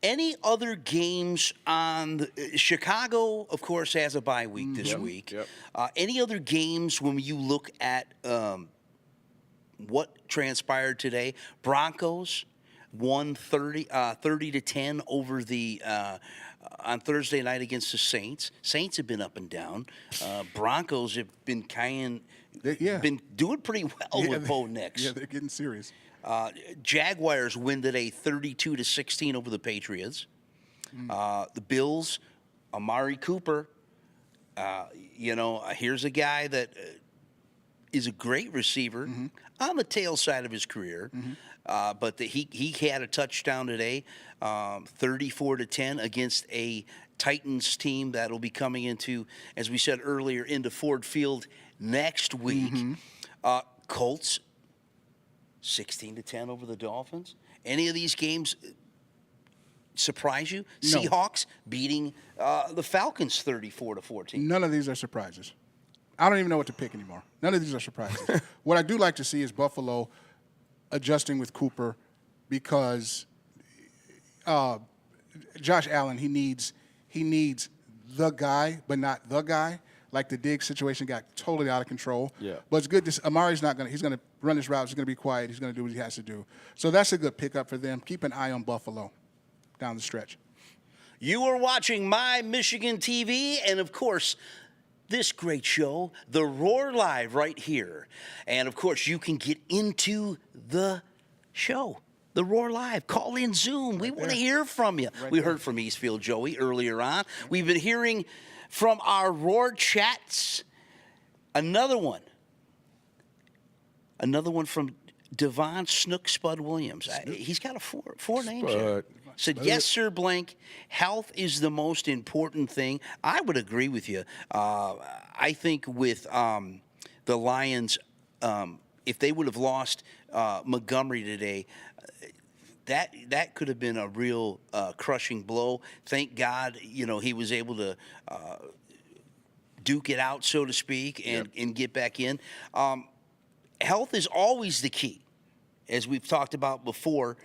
S4: Any other games on Chicago? Of course, has a bye week this week.
S5: Yep.
S4: Any other games when you look at what transpired today? Broncos won 30-10 over the on Thursday night against the Saints. Saints have been up and down. Broncos have been been doing pretty well with Bo Nix.
S3: Yeah, they're getting serious.
S4: Jaguars win today 32-16 over the Patriots. The Bills, Amari Cooper. Here's a guy that is a great receiver on the tail side of his career. But he had a touchdown today, 34-10 against a Titans team that will be coming into, as we said earlier, into Ford Field next week. Colts 16-10 over the Dolphins. Any of these games surprise you?
S3: No.
S4: Seahawks beating the Falcons 34-14.
S3: None of these are surprises. I don't even know what to pick anymore. None of these are surprises. What I do like to see is Buffalo adjusting with Cooper because Josh Allen, he needs the guy, but not the guy. Like the Diggs situation got totally out of control.
S5: Yeah.
S3: But it's good. Amari's not going to – he's going to run his routes. He's going to be quiet. He's going to do what he has to do. So that's a good pickup for them. Keep an eye on Buffalo down the stretch.
S4: You are watching My Michigan TV, and of course, this great show, The Roar Live, right here. And of course, you can get into the show, The Roar Live. Call in Zoom. We want to hear from you. We heard from Eastfield Joey earlier on. We've been hearing from our Roar chats. Another one from Devon Snook Spud Williams. He's got four names here. Said, yes, sir, blank. Health is the most important thing. I would agree with you. I think with the Lions, if they would have lost Montgomery today, that could have been a real crushing blow. Thank God, he was able to duke it out, so to speak, and get back in. Health is always the key, as we've talked about before.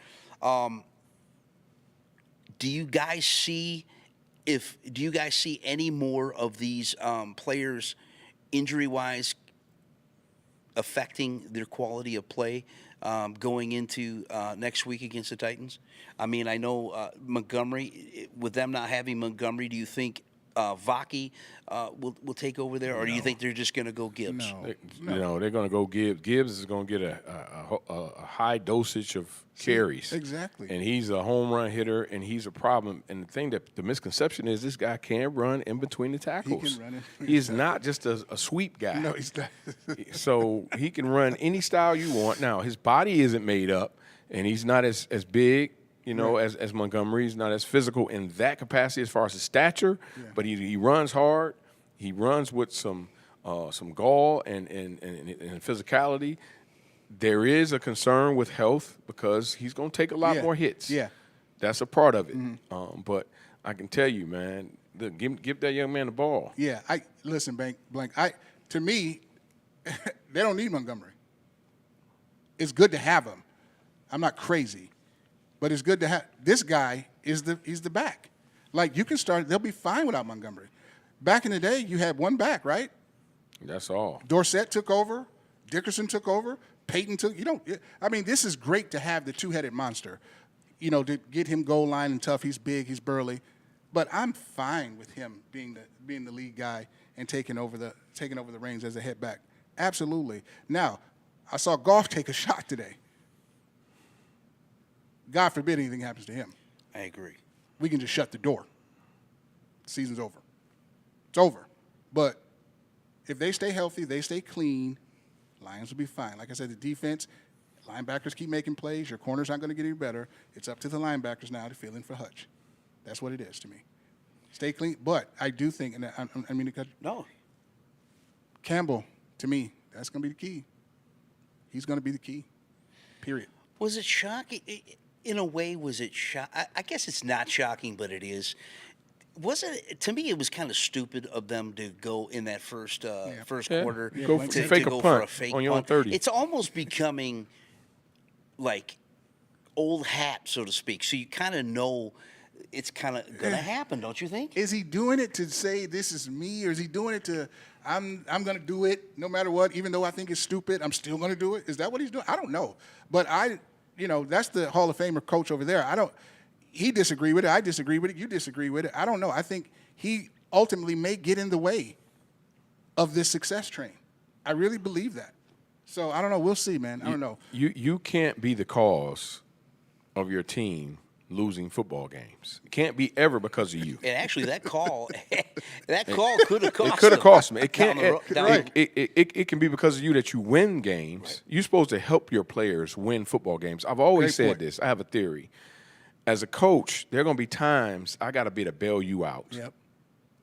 S4: Do you guys see any more of these players injury-wise affecting their quality of play going into next week against the Titans? I mean, I know Montgomery, with them not having Montgomery, do you think Vaki will take over there, or do you think they're just going to go Gibbs?
S5: No. They're going to go Gibbs. Gibbs is going to get a high dosage of carries.
S3: Exactly.
S5: And he's a home run hitter, and he's a problem. And the misconception is this guy can run in between the tackles.
S3: He can run in.
S5: He's not just a sweep guy.
S3: No, he's not.
S5: So he can run any style you want. Now, his body isn't made up, and he's not as big, as Montgomery. He's not as physical in that capacity as far as his stature, but he runs hard. He runs with some gall and physicality. There is a concern with health because he's going to take a lot more hits. Yeah, that's a part of it. Mm-hmm. But I can tell you, man, give that young man the ball.
S3: Yeah, listen, Blank. To me, they don't need Montgomery. It's good to have him. I'm not crazy, but it's good to have this guy. He's the back. Like you can start. They'll be fine without Montgomery. Back in the day, you had one back, right?
S5: That's all.
S3: Dorsett took over. Dickerson took over. Peyton took. This is great to have the two-headed monster. To get him goal line and tough. He's big. He's burly. But I'm fine with him being the lead guy and taking over the reins as a head back. Absolutely. Now, I saw Goff take a shot today. God forbid anything happens to him.
S4: I agree.
S3: We can just shut the door. The season's over. It's over. But if they stay healthy, they stay clean, Lions will be fine. Like I said, the defense, linebackers keep making plays. Your corners aren't going to get any better. It's up to the linebackers now to fill in for Hutch. That's what it is to me. Stay clean. But I do think, Campbell, to me, that's going to be the key. He's going to be the key, period.
S4: Was it shocking? In a way, was it shocking? I guess it's not shocking, but it is. To me, it was kind of stupid of them to go in that first quarter
S5: to
S4: go for a fake
S5: on your own
S4: punt.
S5: 30.
S4: It's almost becoming like old hat, so to speak. So you kind of know it's kind of going to happen, don't you think?
S3: Is he doing it to say this is me, or is he doing it to I'm going to do it no matter what, even though I think it's stupid, I'm still going to do it? Is that what he's doing? I don't know. But that's the Hall of Famer coach over there. He disagree with it. I disagree with it. You disagree with it. I don't know. I think he ultimately may get in the way of this success train. I really believe that. So I don't know. We'll see, man. I don't know.
S5: You can't be the cause of your team losing football games. It can't be ever because of you.
S4: And actually, that call could have cost.
S5: It could have cost me. It can't.
S4: Right.
S5: It can be because of you that you win games. Right. You're supposed to help your players win football games. I've always said this. I have a theory. As a coach, there are going to be times I got to be to bail you out.
S3: Yep.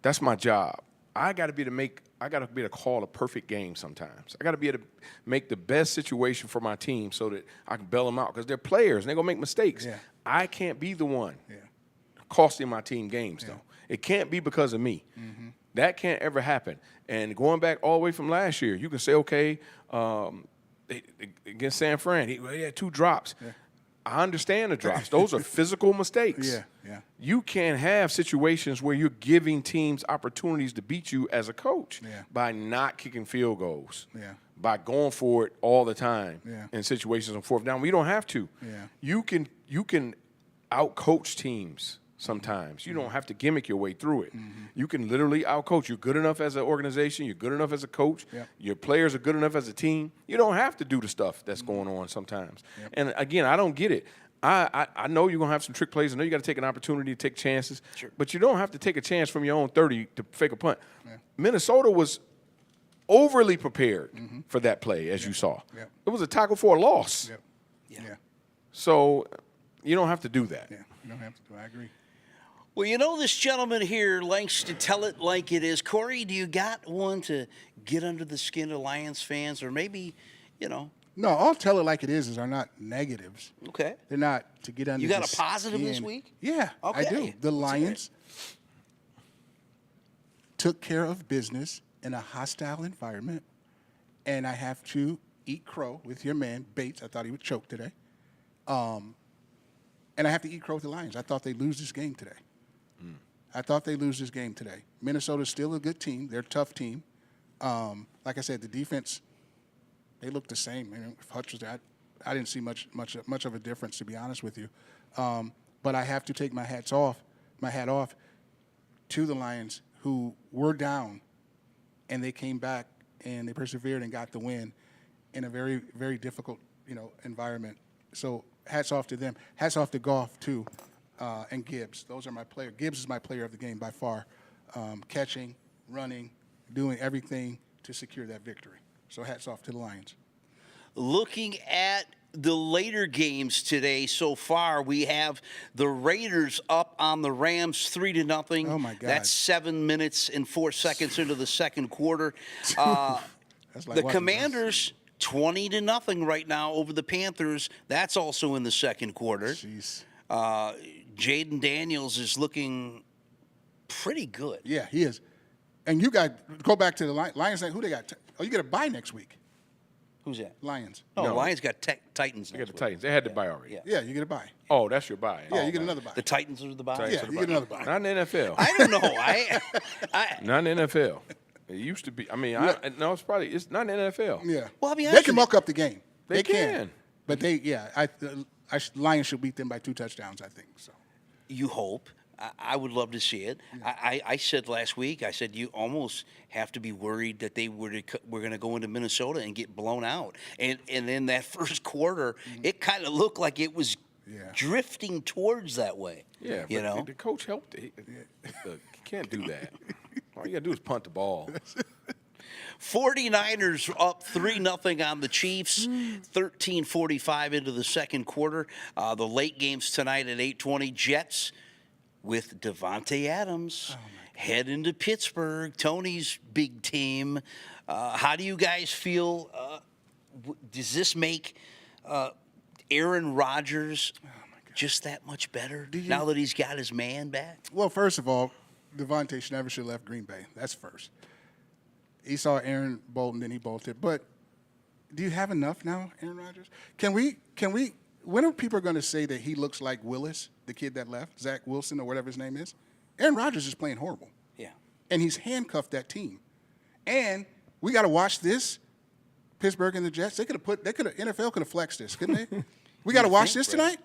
S5: That's my job. I got to be to call a perfect game sometimes. I got to be able to make the best situation for my team so that I can bail them out because they're players and they're going to make mistakes.
S3: Yeah.
S5: I can't be the one costing my team games, though. It can't be because of me. Mm-hmm. That can't ever happen. And going back all the way from last year, you can say, okay, against San Fran, he had 2 drops. Yeah. I understand the drops. Those are physical mistakes.
S3: Yeah, yeah.
S5: You can't have situations where you're giving teams opportunities to beat you as a coach by not kicking field goals, by going for it all the time in situations on fourth down. We don't have to. You can out-coach teams sometimes. You don't have to gimmick your way through it. You can literally out-coach. You're good enough as an organization. You're good enough as a coach. Your players are good enough as a team. You don't have to do the stuff that's going on sometimes. And, again, I don't get it. I know you're going to have some trick plays. I know you got to take an opportunity to take chances. But you don't have to take a chance from your own 30 to fake a punt. Minnesota was overly prepared for that play, as you saw. It was a tackle for a loss. So you don't have to do that.
S3: You don't have to do. I agree.
S4: Well, you know, this gentleman here likes to tell it like it is. Corey, do you got one to get under the skin of Lions fans, or maybe, you know?
S3: No, I'll tell it like it is are not negatives.
S4: Okay.
S3: They're not to get under.
S4: You got
S3: the
S4: a positive
S3: skin.
S4: this week?
S3: Yeah,
S4: Okay.
S3: I do. The Lions took care of business in a hostile environment, and I have to eat crow with your man Bates. I thought he would choke today. And I have to eat crow with the Lions. I thought they'd lose this game today. I thought they'd lose this game today. Minnesota's still a good team. They're a tough team. Like I said, the defense, they look the same. If Hutch was there, I didn't see much of a difference, to be honest with you. But I have to take my hat off to the Lions, who were down, and they came back and they persevered and got the win in a very, very difficult, environment. So hats off to them. Hats off to Goff too, and Gibbs. Those are my players. Gibbs is my player of the game by far, catching, running, doing everything to secure that victory. So hats off to the Lions.
S4: Looking at the later games today so far, we have the Raiders up on the Rams 3-0.
S3: Oh, my God.
S4: That's 7 minutes and 4 seconds into the second quarter.
S3: That's like
S4: The
S3: watching
S4: Commanders 20-0 right now over the Panthers. That's also in the second quarter.
S3: Jeez.
S4: Jaden Daniels is looking pretty good.
S3: Yeah, he is. And you got go back to the Lions. Who they got? Oh, you get a bye next week.
S4: Who's that?
S3: Lions.
S4: No, Lions got Titans.
S5: They got
S4: next
S5: the
S4: week.
S5: Titans. They had the bye already.
S3: Yeah, you get a bye.
S5: Oh, that's your bye.
S3: Yeah, you get another bye.
S4: The Titans are the bye.
S3: Yeah, you get another bye.
S5: Not in the NFL.
S4: I don't know.
S5: Not in the NFL. It used to be. I mean, no, it's not in the NFL.
S3: Yeah.
S4: Well, I'll be
S3: they
S4: honest
S3: can
S4: with
S3: muck up the game.
S5: They can.
S3: But Lions should beat them by 2 touchdowns, I think. So.
S4: You hope. I would love to see it. Yeah. I said last week, you almost have to be worried that they were going to go into Minnesota and get blown out. And in that first quarter, it kind of looked like it was drifting towards that way.
S5: Yeah, but the coach helped it. You can't do that. All you got to do is punt the ball.
S4: 49ers up 3-0 on the Chiefs, 13:45 into the second quarter. The late games tonight at 8:20. Jets with Devontae Adams head into Pittsburgh, Tony's big team. How do you guys feel? Does this make Aaron Rodgers just that much better now that he's got his man back?
S3: Well, first of all, Devontae never should have left Green Bay. That's first. He saw Aaron Bolton, then he bolted. But do you have enough now, Aaron Rodgers? Can we? When are people going to say that he looks like Willis, the kid that left, Zach Wilson or whatever his name is? Aaron Rodgers is playing horrible.
S4: Yeah.
S3: And he's handcuffed that team. And we got to watch this. Pittsburgh and the Jets. NFL could have flexed this, couldn't they? We got to watch this tonight.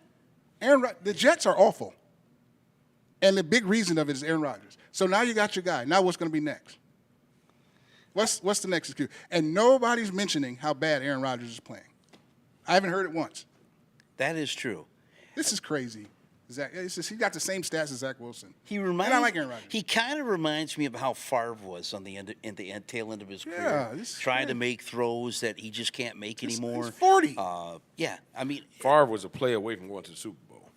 S3: The Jets are awful. And the big reason of it is Aaron Rodgers. So now you got your guy. Now what's going to be next? What's the next excuse? And nobody's mentioning how bad Aaron Rodgers is playing. I haven't heard it once.
S4: That is true.
S3: This is crazy. He got the same stats as Zach Wilson.
S4: And
S3: I like Aaron Rodgers.
S4: He kind of reminds me of how Favre was on the tail end of his career, trying to make throws that he just can't make anymore.
S3: He's 40.
S5: Favre was a play away from going to the Super Bowl.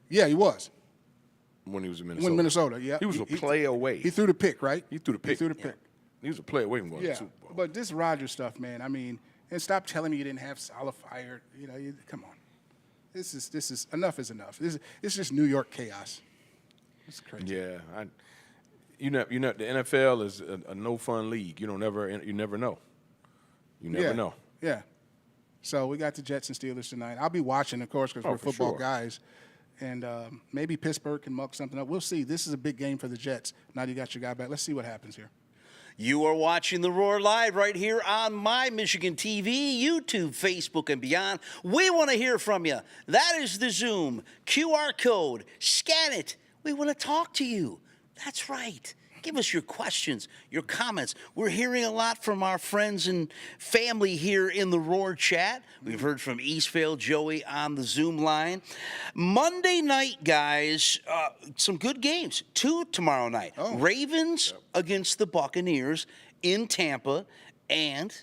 S3: Yeah, he was.
S5: When he was in Minnesota.
S3: Yeah.
S5: He was a play away.
S3: He threw the pick, right?
S5: He threw the pick. He was a play away from going to the Super Bowl.
S3: But this Rodgers stuff, man, and stop telling me you didn't have Salafire. Come on. This is enough is enough. It's just New York chaos. It's crazy.
S5: Yeah, the NFL is a no fun league. You never know. You never know.
S3: Yeah. So we got the Jets and Steelers tonight. I'll be watching, of course, because we're
S5: for
S3: football
S5: sure.
S3: guys. And maybe Pittsburgh can muck something up. We'll see. This is a big game for the Jets. Now you got your guy back. Let's see what happens here.
S4: You are watching The Roar live right here on My Michigan TV, YouTube, Facebook, and beyond. We want to hear from you. That is the Zoom QR code. Scan it. We want to talk to you. That's right. Give us your questions, your comments. We're hearing a lot from our friends and family here in the Roar chat. We've heard from Eastvale Joey on the Zoom line. Monday night, guys, some good games. 2 tomorrow night. Ravens against the Buccaneers in Tampa, and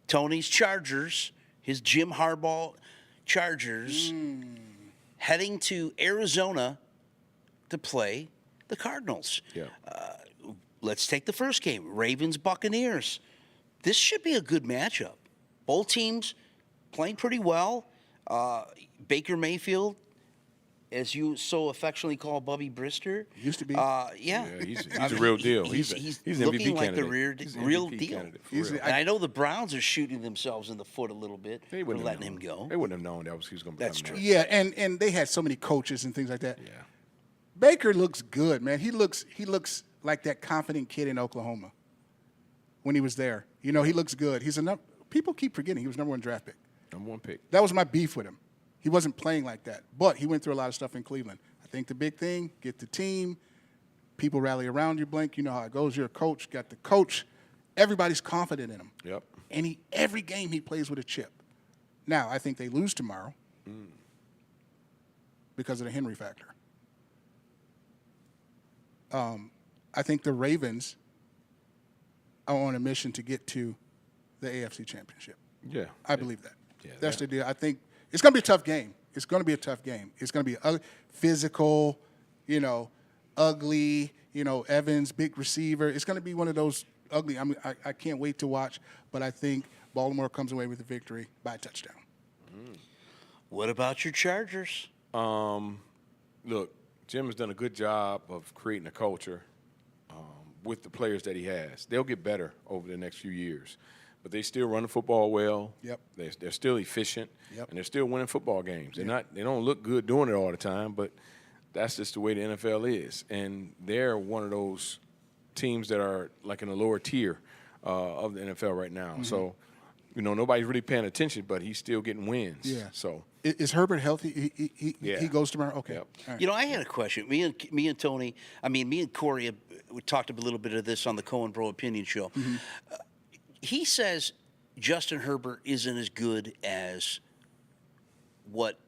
S4: Tony's Chargers, his Jim Harbaugh Chargers, heading to Arizona to play the Cardinals.
S5: Yeah.
S4: Let's take the first game, Ravens-Buccaneers. This should be a good matchup. Both teams playing pretty well. Baker Mayfield, as you so affectionately call Bubby Brister.
S3: Used to be.
S5: Yeah, he's a real deal. He's an
S4: looking
S5: MVP
S4: like the
S5: candidate. He's an
S4: real
S5: MVP
S4: deal.
S5: candidate, for real.
S4: And I know the Browns are shooting themselves in the foot a little bit
S5: They
S4: for
S5: wouldn't have
S4: letting him
S5: known.
S4: go.
S5: They wouldn't have known he was going to be
S4: That's
S5: coming
S4: true.
S5: out.
S3: Yeah, and they had so many coaches and things like that.
S5: Yeah.
S3: Baker looks good, man. He looks like that confident kid in Oklahoma when he was there. You know, he looks good. People keep forgetting he was #1 draft pick.
S5: #1 pick.
S3: That was my beef with him. He wasn't playing like that, but he went through a lot of stuff in Cleveland. I think the big thing, get the team, people rally around you, Blank. You know how it goes. You're a coach, got the coach. Everybody's confident in him.
S5: Yep.
S3: And every game he plays with a chip. Now, I think they lose tomorrow because of the Henry factor. I think the Ravens are on a mission to get to the AFC Championship.
S5: Yeah.
S3: I believe that.
S5: Yeah,
S3: That's the deal. I think it's going to be a tough game. It's going to be a tough game. It's going to be physical, ugly, Evans, big receiver. It's going to be one of those ugly. I can't wait to watch, but I think Baltimore comes away with a victory by a touchdown.
S4: What about your Chargers?
S5: Look, Jim has done a good job of creating a culture with the players that he has. They'll get better over the next few years, but they still run the football well.
S3: Yep.
S5: They're still efficient,
S3: Yep.
S5: and they're still winning football games. They don't look good doing it all the time, but that's just the way the NFL is. And they're one of those teams that are like in the lower tier of the NFL right now.
S3: Mm-hmm.
S5: So, nobody's really paying attention, but he's still getting wins.
S3: Yeah.
S5: So.
S3: Is Herbert healthy?
S5: Yeah.
S3: He goes tomorrow? Okay.
S5: Yep.
S3: All right.
S4: I had a question. Me and Tony, me and Corey, we talked a little bit of this on the Cohen Bro Opinion Show.
S3: Mm-hmm.
S4: He says Justin Herbert isn't as good as what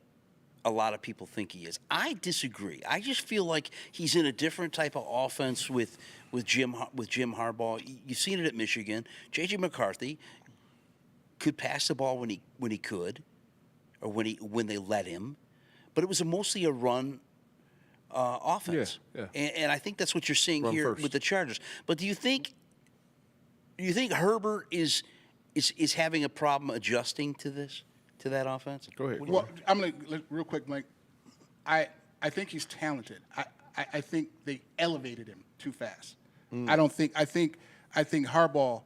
S4: a lot of people think he is. I disagree. I just feel like he's in a different type of offense with Jim Harbaugh. You've seen it at Michigan. J.J. McCarthy could pass the ball when he could, or when they let him, but it was mostly a run offense.
S5: Yeah.
S4: And I think that's what you're seeing
S5: Run
S4: here
S5: first.
S4: with the Chargers. But do you think Herbert is having a problem adjusting to that offense?
S5: Go ahead.
S3: Well, I'm going to, real quick, Mike. I think he's talented. I think they elevated him too fast. I think Harbaugh,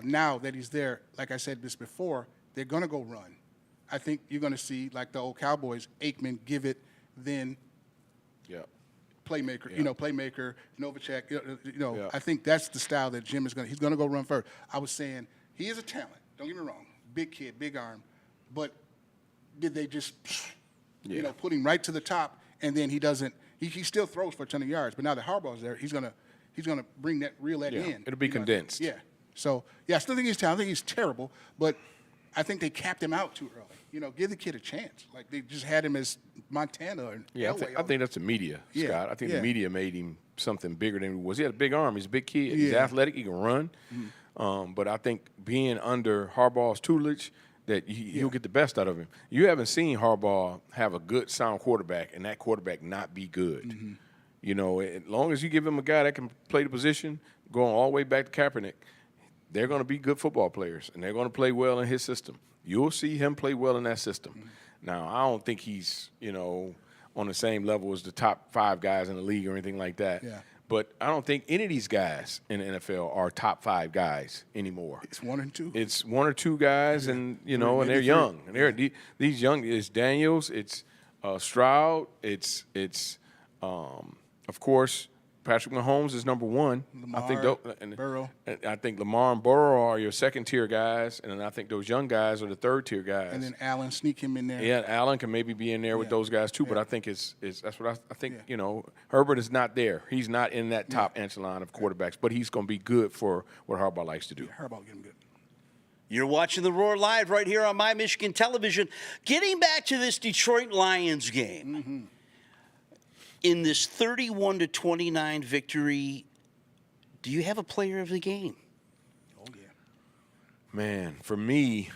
S3: now that he's there, like I said this before, they're going to go run. I think you're going to see, like the old Cowboys, Aikman give it, then
S5: Yeah.
S3: playmaker,
S5: Yeah.
S3: Playmaker, Novacek,
S5: Yeah.
S3: I think that's the style that Jim is he's going to go run first. I was saying he is a talent. Don't get me wrong. Big kid, big arm. But did they just, put him right to the top, and then he doesn't, he still throws for a ton of yards. But now that Harbaugh's there, he's going to reel that
S5: Yeah.
S3: in.
S5: It'll be condensed.
S3: Yeah. So, I still think he's talented. I think he's terrible, but I think they capped him out too early. Give the kid a chance. Like they just had him as Montana or
S5: Yeah,
S3: Elway.
S5: I think that's the media,
S3: Yeah,
S5: Scott. I think
S3: yeah.
S5: the media made him something bigger than he was. He had a big arm. He's a big kid. He's
S3: Yeah. Mm-hmm.
S5: athletic. He can run. But I think being under Harbaugh's tutelage, that he'll get the best out of him. You haven't seen Harbaugh have a good, sound quarterback and that quarterback not be good.
S3: Mm-hmm.
S5: As long as you give him a guy that can play the position, going all the way back to Kaepernick, they're going to be good football players, and they're going to play well in his system. You'll see him play well in that system.
S3: Mm-hmm.
S5: Now, I don't think he's, on the same level as the top 5 guys in the league or anything like that.
S3: Yeah.
S5: but I don't think any of these guys in the NFL are top 5 guys anymore.
S3: It's 1 and 2.
S5: It's 1 or 2 guys, and and they're
S3: maybe
S5: young.
S3: 3.
S5: And they're these young. It's Daniels. It's Stroud. It's of course Patrick Mahomes is number 1.
S3: Lamar,
S5: and
S3: Burrow.
S5: And I think Lamar and Burrow are your second-tier guys, and then I think those young guys are the third-tier guys.
S3: And then Allen, sneak him in there.
S5: Yeah, Allen can maybe be in there with those guys too, but I think it's that's what I think. Herbert is not there. He's not in that top echelon of quarterbacks, but he's going to be good for what Harbaugh likes to do.
S3: Harbaugh get him good.
S4: You're watching The Roar live right here on My Michigan Television. Getting back to this Detroit Lions game. In this 31-29 victory, do you have a player of the game?
S3: Oh, yeah.
S5: Man, for me,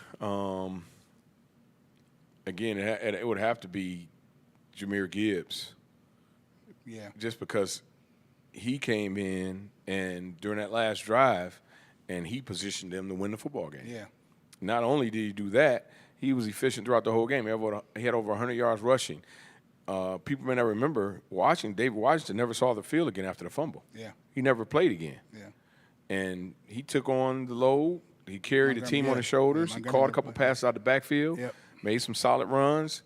S5: again, it would have to be Jahmyr Gibbs.
S3: Yeah.
S5: Just because he came in and during that last drive, and he positioned them to win the football game.
S3: Yeah.
S5: Not only did he do that, he was efficient throughout the whole game. He had over 100 yards rushing. People may not remember watching. David Washington never saw the field again after the fumble.
S3: Yeah.
S5: He never played again.
S3: Yeah.
S5: And he took on the load. He carried the team on his
S3: Yeah,
S5: shoulders. He
S3: Montgomery
S5: caught a couple passes out the backfield.
S3: Yep.
S5: Made some solid runs.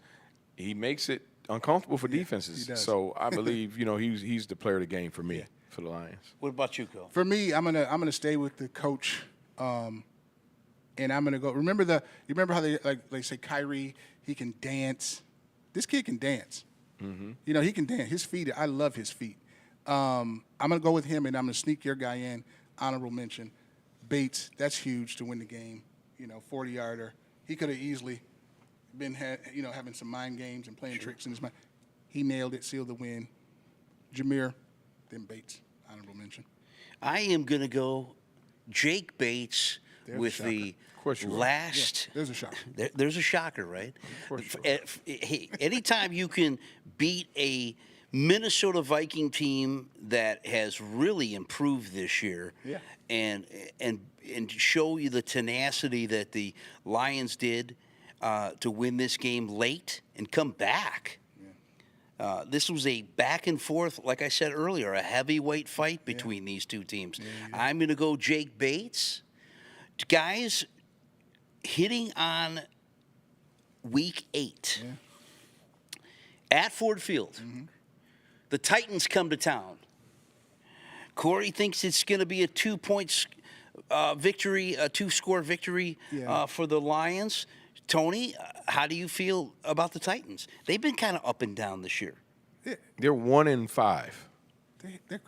S5: He makes it uncomfortable for
S3: he
S5: defenses.
S3: does.
S5: So I believe he's the player of the game for me for the Lions.
S4: What about you, Cole?
S3: For me, I'm gonna stay with the coach, and I'm gonna go. You remember how they say Kyrie, he can dance. This kid can dance. Mm-hmm. He can dance. His feet, I love his feet. I'm gonna go with him, and I'm gonna sneak your guy in. Honorable mention, Bates. That's huge to win the game. 40-yarder. He could have easily been having some mind games and playing tricks in his mind. He nailed it, sealed the win. Jahmyr, then Bates. Honorable mention.
S4: I am going to go Jake Bates
S3: There's a
S4: with
S3: shocker.
S4: the
S5: Of course you will.
S4: last.
S3: There's a shocker.
S4: There's a shocker, right?
S5: Of course you
S4: Hey, anytime you can beat a Minnesota Viking team that has really improved this year,
S3: Yeah.
S4: and show you the tenacity that the Lions did to win this game late and come back. This was a back and forth, like I said earlier, a heavyweight fight between these two teams. I'm going to go Jake Bates. Guys, hitting on week 8 at Ford Field. The Titans come to town. Corey thinks it's going to be a 2-point victory, a 2-score victory for the Lions. Tony, how do you feel about the Titans? They've been kind of up and down this year.
S5: They're 1-5.
S3: They're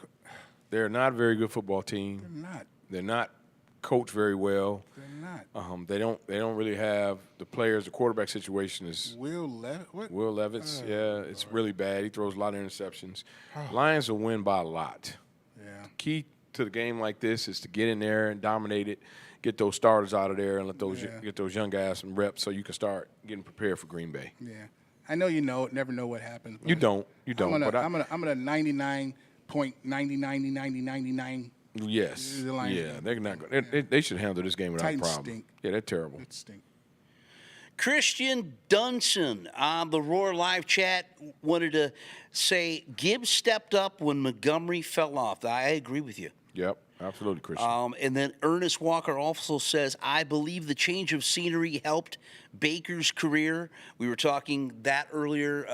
S5: They're not a very good football team.
S3: not.
S5: They're not coached very well.
S3: They're not.
S5: They don't really have the players. The quarterback situation is
S3: Will
S5: Levis. It's really bad. He throws a lot of interceptions. Lions will win by a lot.
S3: Yeah.
S5: Key to the game like this is to get in there and dominate it, get those starters out of there, and get those young guys some reps so you can start getting prepared for Green Bay.
S3: Yeah. I know never know what happens. But
S5: You don't.
S3: I'm gonna 99.99.
S5: Yes.
S3: The Lions
S5: Yeah,
S3: win.
S5: they're not. They should handle this game without
S3: Titans
S5: problem.
S3: stink.
S5: Yeah, they're terrible.
S3: It stink.
S4: Christian Dunson on the Roar Live chat wanted to say Gibbs stepped up when Montgomery fell off. I agree with you.
S5: Yep, absolutely, Christian.
S4: And then Ernest Walker also says, I believe the change of scenery helped Baker's career. We were talking that earlier,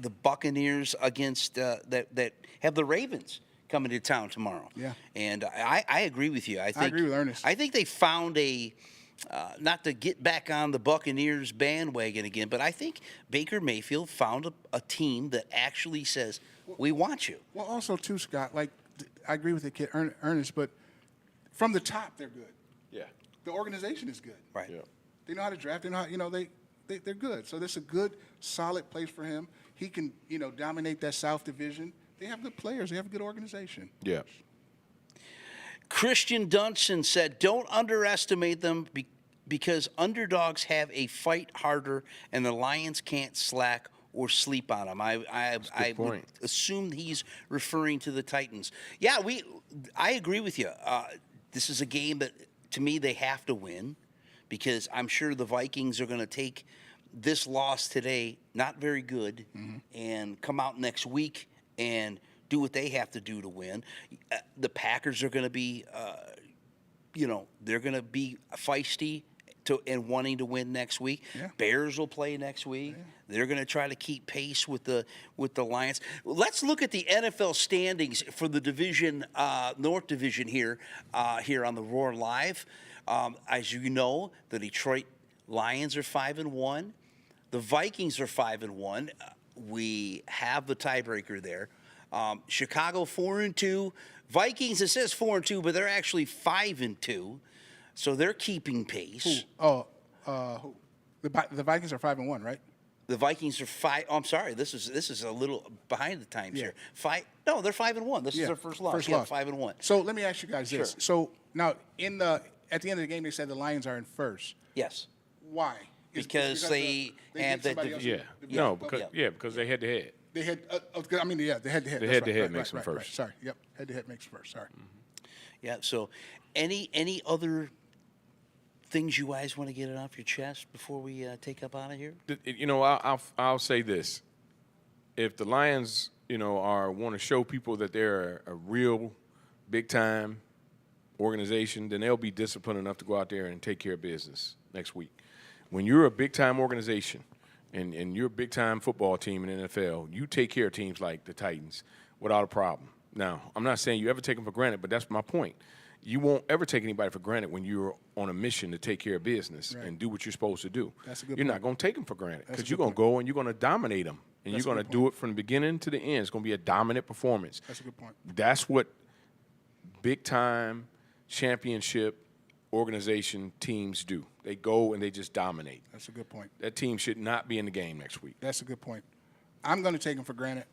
S4: the Buccaneers against that have the Ravens coming to town tomorrow.
S3: Yeah.
S4: And I agree with you. I
S3: agree with Ernest.
S4: I think they found not to get back on the Buccaneers bandwagon again, but I think Baker Mayfield found a team that actually says, we want you.
S3: Well, also too, Scott. I agree with the kid Ernest, but from the top, they're good.
S5: Yeah.
S3: The organization is good.
S4: Right.
S5: Yeah.
S3: They know how to draft. They know how, they're good. So this is a good, solid place for him. He can, dominate that South Division. They have good players. They have a good organization.
S5: Yeah.
S4: Christian Dunson said, don't underestimate them because underdogs have a fight harder and the Lions can't slack or sleep on them. I would
S5: point.
S4: assume he's referring to the Titans. Yeah, I agree with you. This is a game that, to me, they have to win because I'm sure the Vikings are going to take this loss today, not very good, and come out next week and do what they have to do to win. The Packers are going to be, they're going to be feisty and wanting to win next week.
S3: Yeah.
S4: Bears will play next week. Yeah. They're going to try to keep pace with the Lions. Let's look at the NFL standings for the division, North Division here on the Roar Live. As you know, the Detroit Lions are 5-1. The Vikings are 5-1. We have the tiebreaker there. Chicago 4-2. Vikings, it says 4-2, but they're actually 5-2. So they're keeping pace.
S3: Who? The Vikings are 5-1, right?
S4: The Vikings are 5. Oh, I'm sorry. This is a little behind the times here. No, they're 5-1. This is their first loss. 5-1.
S3: So let me ask you guys this. So now at the end of the game, they said the Lions are in first.
S4: Yes.
S3: Why?
S4: Because they had that.
S5: Because they head to head.
S3: They had. The head-to-head.
S5: The head-to-head makes them first.
S3: Right. Sorry. Yep. Head-to-head makes them first. Sorry.
S5: Mm-hmm.
S4: Yeah. So, any other things you guys want to get it off your chest before we take up out of here?
S5: I'll say this: if the Lions, want to show people that they're a real big time organization, then they'll be disciplined enough to go out there and take care of business next week. When you're a big time organization and you're a big time football team in the NFL, you take care of teams like the Titans without a problem. Now, I'm not saying you ever take them for granted, but that's my point. You won't ever take anybody for granted when you're on a mission to take care of business and do what you're supposed to do.
S3: That's a good
S5: You're
S3: point.
S5: not going to take them for granted because you're going to go and you're going to dominate them. And you're going to do it from the beginning to the end. It's going to be a dominant performance.
S3: That's a good point.
S5: That's what big-time championship organization teams do. They go and they just dominate.
S3: That's a good point.
S5: That team should not be in the game next week.
S3: That's a good point. I'm going to take them for granted.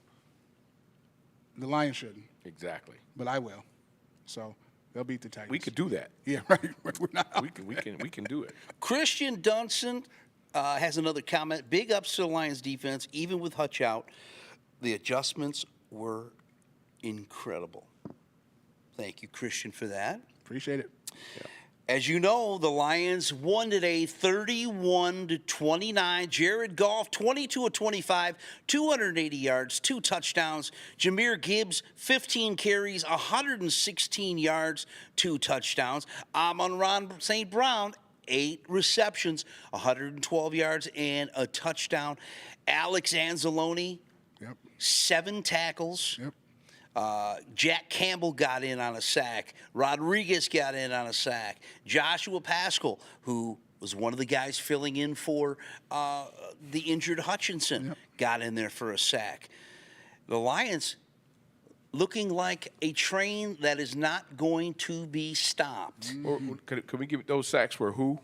S3: The Lions shouldn't.
S5: Exactly.
S3: But I will. So they'll beat the Titans.
S5: We could do that.
S3: Yeah, right. We're not.
S5: We can do it.
S4: Christian Dunson has another comment. Big ups to the Lions defense, even with Hutch out. The adjustments were incredible. Thank you, Christian, for that.
S3: Appreciate it.
S5: Yeah.
S4: As you know, the Lions won today 31-29. Jared Goff, 22 of 25, 280 yards, 2 touchdowns. Jahmyr Gibbs, 15 carries, 116 yards, 2 touchdowns. Amon-Ra St. Brown, 8 receptions, 112 yards, and a touchdown. Alex Anzalone, 7 tackles.
S3: Yep.
S4: Jack Campbell got in on a sack. Rodriguez got in on a sack. Joshua Paschal, who was one of the guys filling in for the injured Hutchinson, got in there for a sack. The Lions looking like a train that is not going to be stopped.
S5: Or could we give those sacks for who?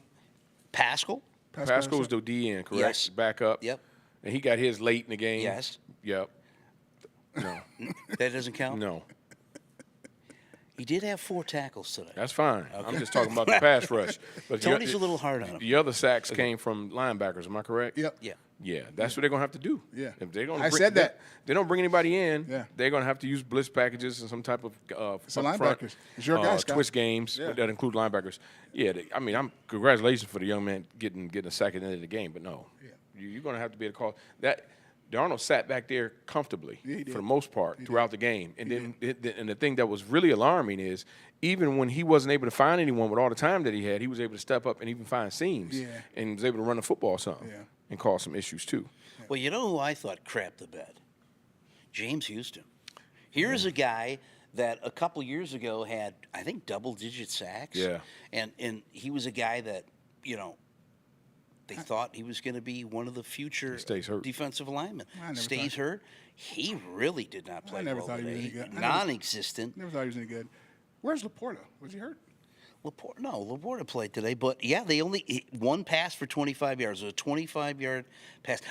S4: Paschal?
S5: Pascal's the DN, correct?
S4: Yes.
S5: Back up.
S4: Yep.
S5: And he got his late in the game.
S4: Yes.
S5: Yep. No.
S4: That doesn't count?
S5: No.
S4: He did have 4 tackles today.
S5: That's fine. Okay. I'm just talking about the pass rush. But
S4: Tony's a little hard on him.
S5: The other sacks came from linebackers. Am I correct?
S3: Yep.
S4: Yeah.
S5: Yeah, that's what they're going to have to do.
S3: Yeah.
S5: If they're going
S3: I said that.
S5: They don't bring anybody in.
S3: Yeah.
S5: They're going to have to use blitz packages and some type of
S3: it's linebackers. It's your guys, Scott.
S5: twist games that include linebackers. Yeah, I'm congratulations for the young man getting a sack at the end of the game. But no, you're going to have to be able to call that. Darnold sat back there comfortably for the most part throughout the game. And then and the thing that was really alarming is even when he wasn't able to find anyone with all the time that he had, he was able to step up and even find seams and was able to run the football some and cause some issues too.
S4: Well, you know who I thought crapped the bed? James Houston. Here's a guy that a couple years ago had, I think, double-digit sacks.
S5: Yeah.
S4: And he was a guy that, they thought he was going to be one of the future defensive linemen. Stays hurt. He really did not play well
S3: thought
S4: today.
S3: He was any good.
S4: Non-existent.
S3: Never thought he was any good. Where's Laporta? Was he hurt?
S4: Laporta played today, but they only one pass for 25 yards. It was a 25-yard pass.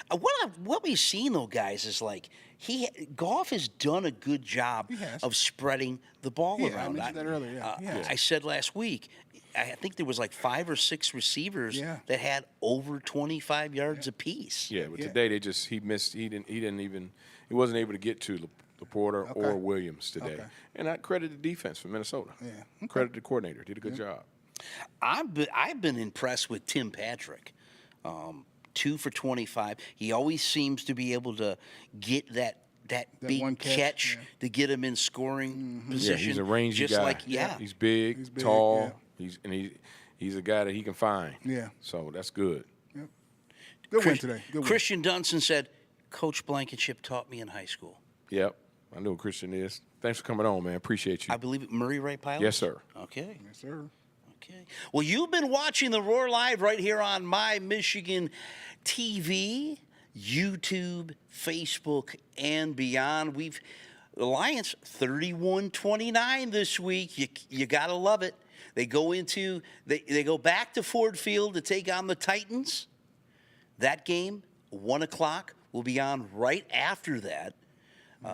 S4: What we've seen though, guys, is like Goff has done a good job of spreading the ball around.
S3: I mentioned that earlier.
S4: I said last week, I think there was like 5 or 6 receivers that had over 25 yards apiece.
S5: Yeah, but today he missed. He wasn't able to get to Laporta or Williams today. And I credit the defense for Minnesota. Yeah. Credit the coordinator. Did a good job.
S4: I've been impressed with Tim Patrick. 2 for 25. He always seems to be able to get that that
S3: That
S4: big
S3: one catch, yeah.
S4: to get him in scoring position.
S5: Yeah, he's a rangy
S4: just
S5: guy.
S4: Like, yeah.
S5: He's big,
S3: He's big,
S5: tall.
S3: yeah.
S5: He's a guy that he can find.
S3: Yeah.
S5: So that's good.
S3: Yep. Good win today. Good win.
S4: Christian Dunson said, Coach Blankenship taught me in high school.
S5: Yep. I know who Christian is. Thanks for coming on, man. Appreciate you.
S4: I believe Murray Wright Pilot?
S5: Yes, sir.
S4: Okay.
S3: Yes, sir.
S4: Okay. Well, you've been watching the Roar Live right here on My Michigan TV, YouTube, Facebook, and beyond. The Lions 31-29 this week. You gotta love it. They go back to Ford Field to take on the Titans. That game, 1 o'clock, will be on right after that.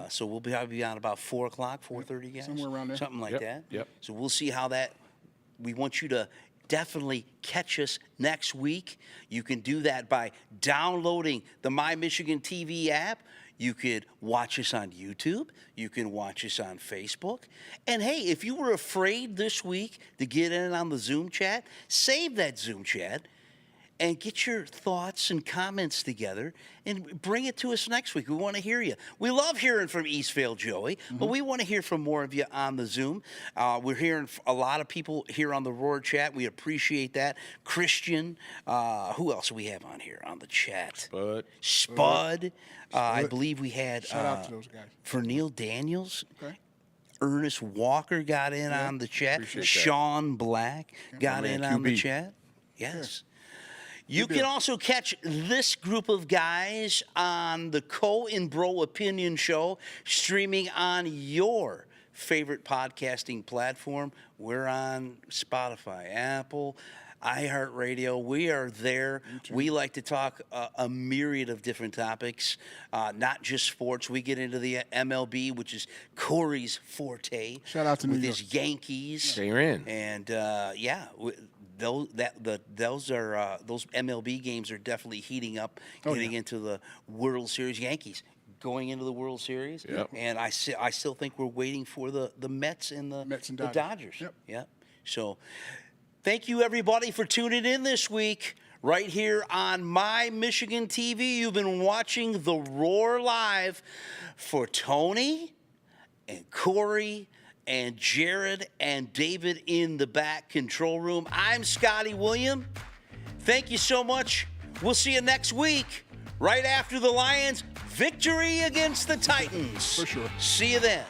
S4: So we'll be on about 4 o'clock, 4:30, guys?
S3: Somewhere around there.
S4: Something like
S5: Yep,
S4: that.
S5: yep.
S4: So we'll see how that. We want you to definitely catch us next week. You can do that by downloading the My Michigan TV app. You could watch us on YouTube. You can watch us on Facebook. And hey, if you were afraid this week to get in on the Zoom chat, save that Zoom chat and get your thoughts and comments together and bring it to us next week. We want to hear you. We love hearing from Eastvale Joey, but we want to hear from more of you on the Zoom. We're hearing a lot of people here on the Roar chat. We appreciate that. Christian, who else do we have on here on the chat? Spud. I believe we had
S3: Shout out to those guys.
S4: for Neil Daniels.
S3: Okay.
S4: Ernest Walker got in on the chat.
S5: Appreciate that.
S4: Sean Black got
S5: man,
S4: in on the
S5: QB.
S4: chat. Yes. You can also catch this group of guys on the Co and Bro Opinion Show, streaming on your favorite podcasting platform. We're on Spotify, Apple, iHeartRadio. We are there. We like to talk a myriad of different topics, not just sports. We get into the MLB, which is Corey's forte.
S3: Shout out to
S4: with
S3: New
S4: his
S3: York.
S4: Yankees.
S5: They're in.
S4: And those MLB games are definitely heating up, getting into the World Series. Yankees going into the World Series,
S5: Yep.
S4: and I still think we're waiting for the Mets and the Dodgers.
S3: Yep.
S4: Yeah. So, thank you everybody for tuning in this week. Right here on My Michigan TV, you've been watching the Roar Live. For Tony and Corey and Jared and David in the back control room, I'm Scotty William. Thank you so much. We'll see you next week, right after the Lions' victory against the Titans.
S3: For sure.
S4: See you then.